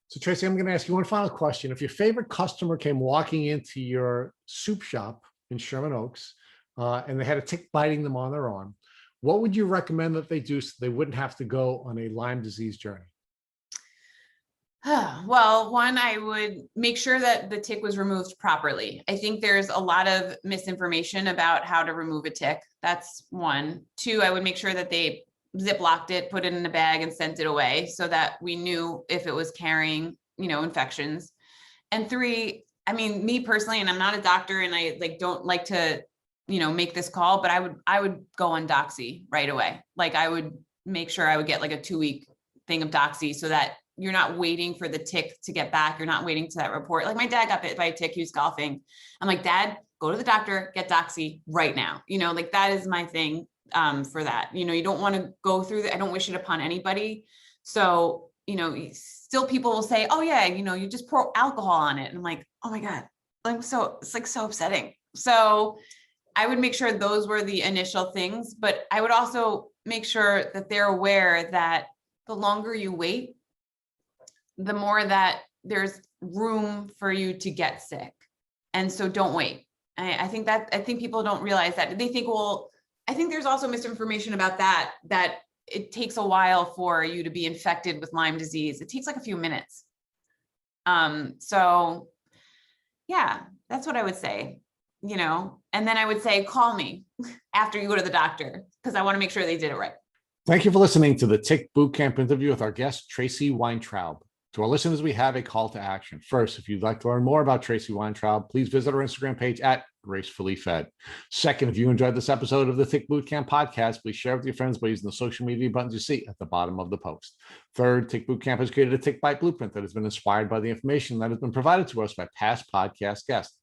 Speaker 1: So Traci, I'm going to ask you one final question. If your favorite customer came walking into your soup shop in Sherman Oaks, and they had a tick biting them on their arm, what would you recommend that they do so they wouldn't have to go on a Lyme disease journey?
Speaker 3: Well, one, I would make sure that the tick was removed properly. I think there's a lot of misinformation about how to remove a tick. That's one. Two, I would make sure that they Ziplocked it, put it in a bag, and sent it away so that we knew if it was carrying, infections. And three, I mean, me personally, and I'm not a doctor, and I don't like to, make this call, but I would go on Doxy right away. Like, I would make sure I would get like a 2-week thing of Doxy so that you're not waiting for the tick to get back. You're not waiting to that report. Like, my dad got bit by a tick. He was golfing. I'm like, Dad, go to the doctor, get Doxy right now. That is my thing for that. You don't want to go through that. I don't wish it upon anybody. So, still people will say, oh yeah, you just pour alcohol on it. And I'm like, oh my God. It's like so upsetting. So I would make sure those were the initial things, but I would also make sure that they're aware that the longer you wait, the more that there's room for you to get sick. And so don't wait. I think people don't realize that. They think, well, I think there's also misinformation about that it takes a while for you to be infected with Lyme disease. It takes like a few minutes. So yeah, that's what I would say, and then I would say, call me after you go to the doctor, because I want to make sure they did it right.
Speaker 1: Thank you for listening to the Tick Bootcamp interview with our guest, Traci Weintraub. To our listeners, we have a call to action. First, if you'd like to learn more about Traci Weintraub, please visit our Instagram page at Gracefully Fed. Second, if you enjoyed this episode of the Tick Bootcamp podcast, please share with your friends by using the social media buttons you see at the bottom of the post. Third, Tick Bootcamp has created a Tick Bite blueprint that has been inspired by the information that has been provided to us by past podcast guests.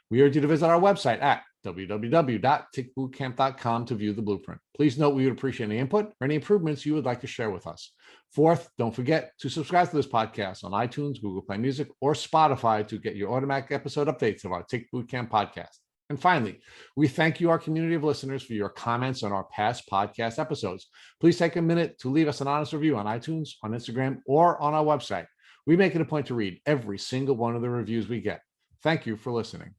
Speaker 1: We urge you to visit our website at www.tickbootcamp.com to view the blueprint. Please note we would appreciate any input or any improvements you would like to share with us. Fourth, don't forget to subscribe to this podcast on iTunes, Google Play Music, or Spotify to get your automatic episode updates of our Tick Bootcamp podcast. And finally, we thank you, our community of listeners, for your comments on our past podcast episodes. Please take a minute to leave us an honest review on iTunes, on Instagram, or on our website. We make it a point to read every single one of the reviews we get. Thank you for listening.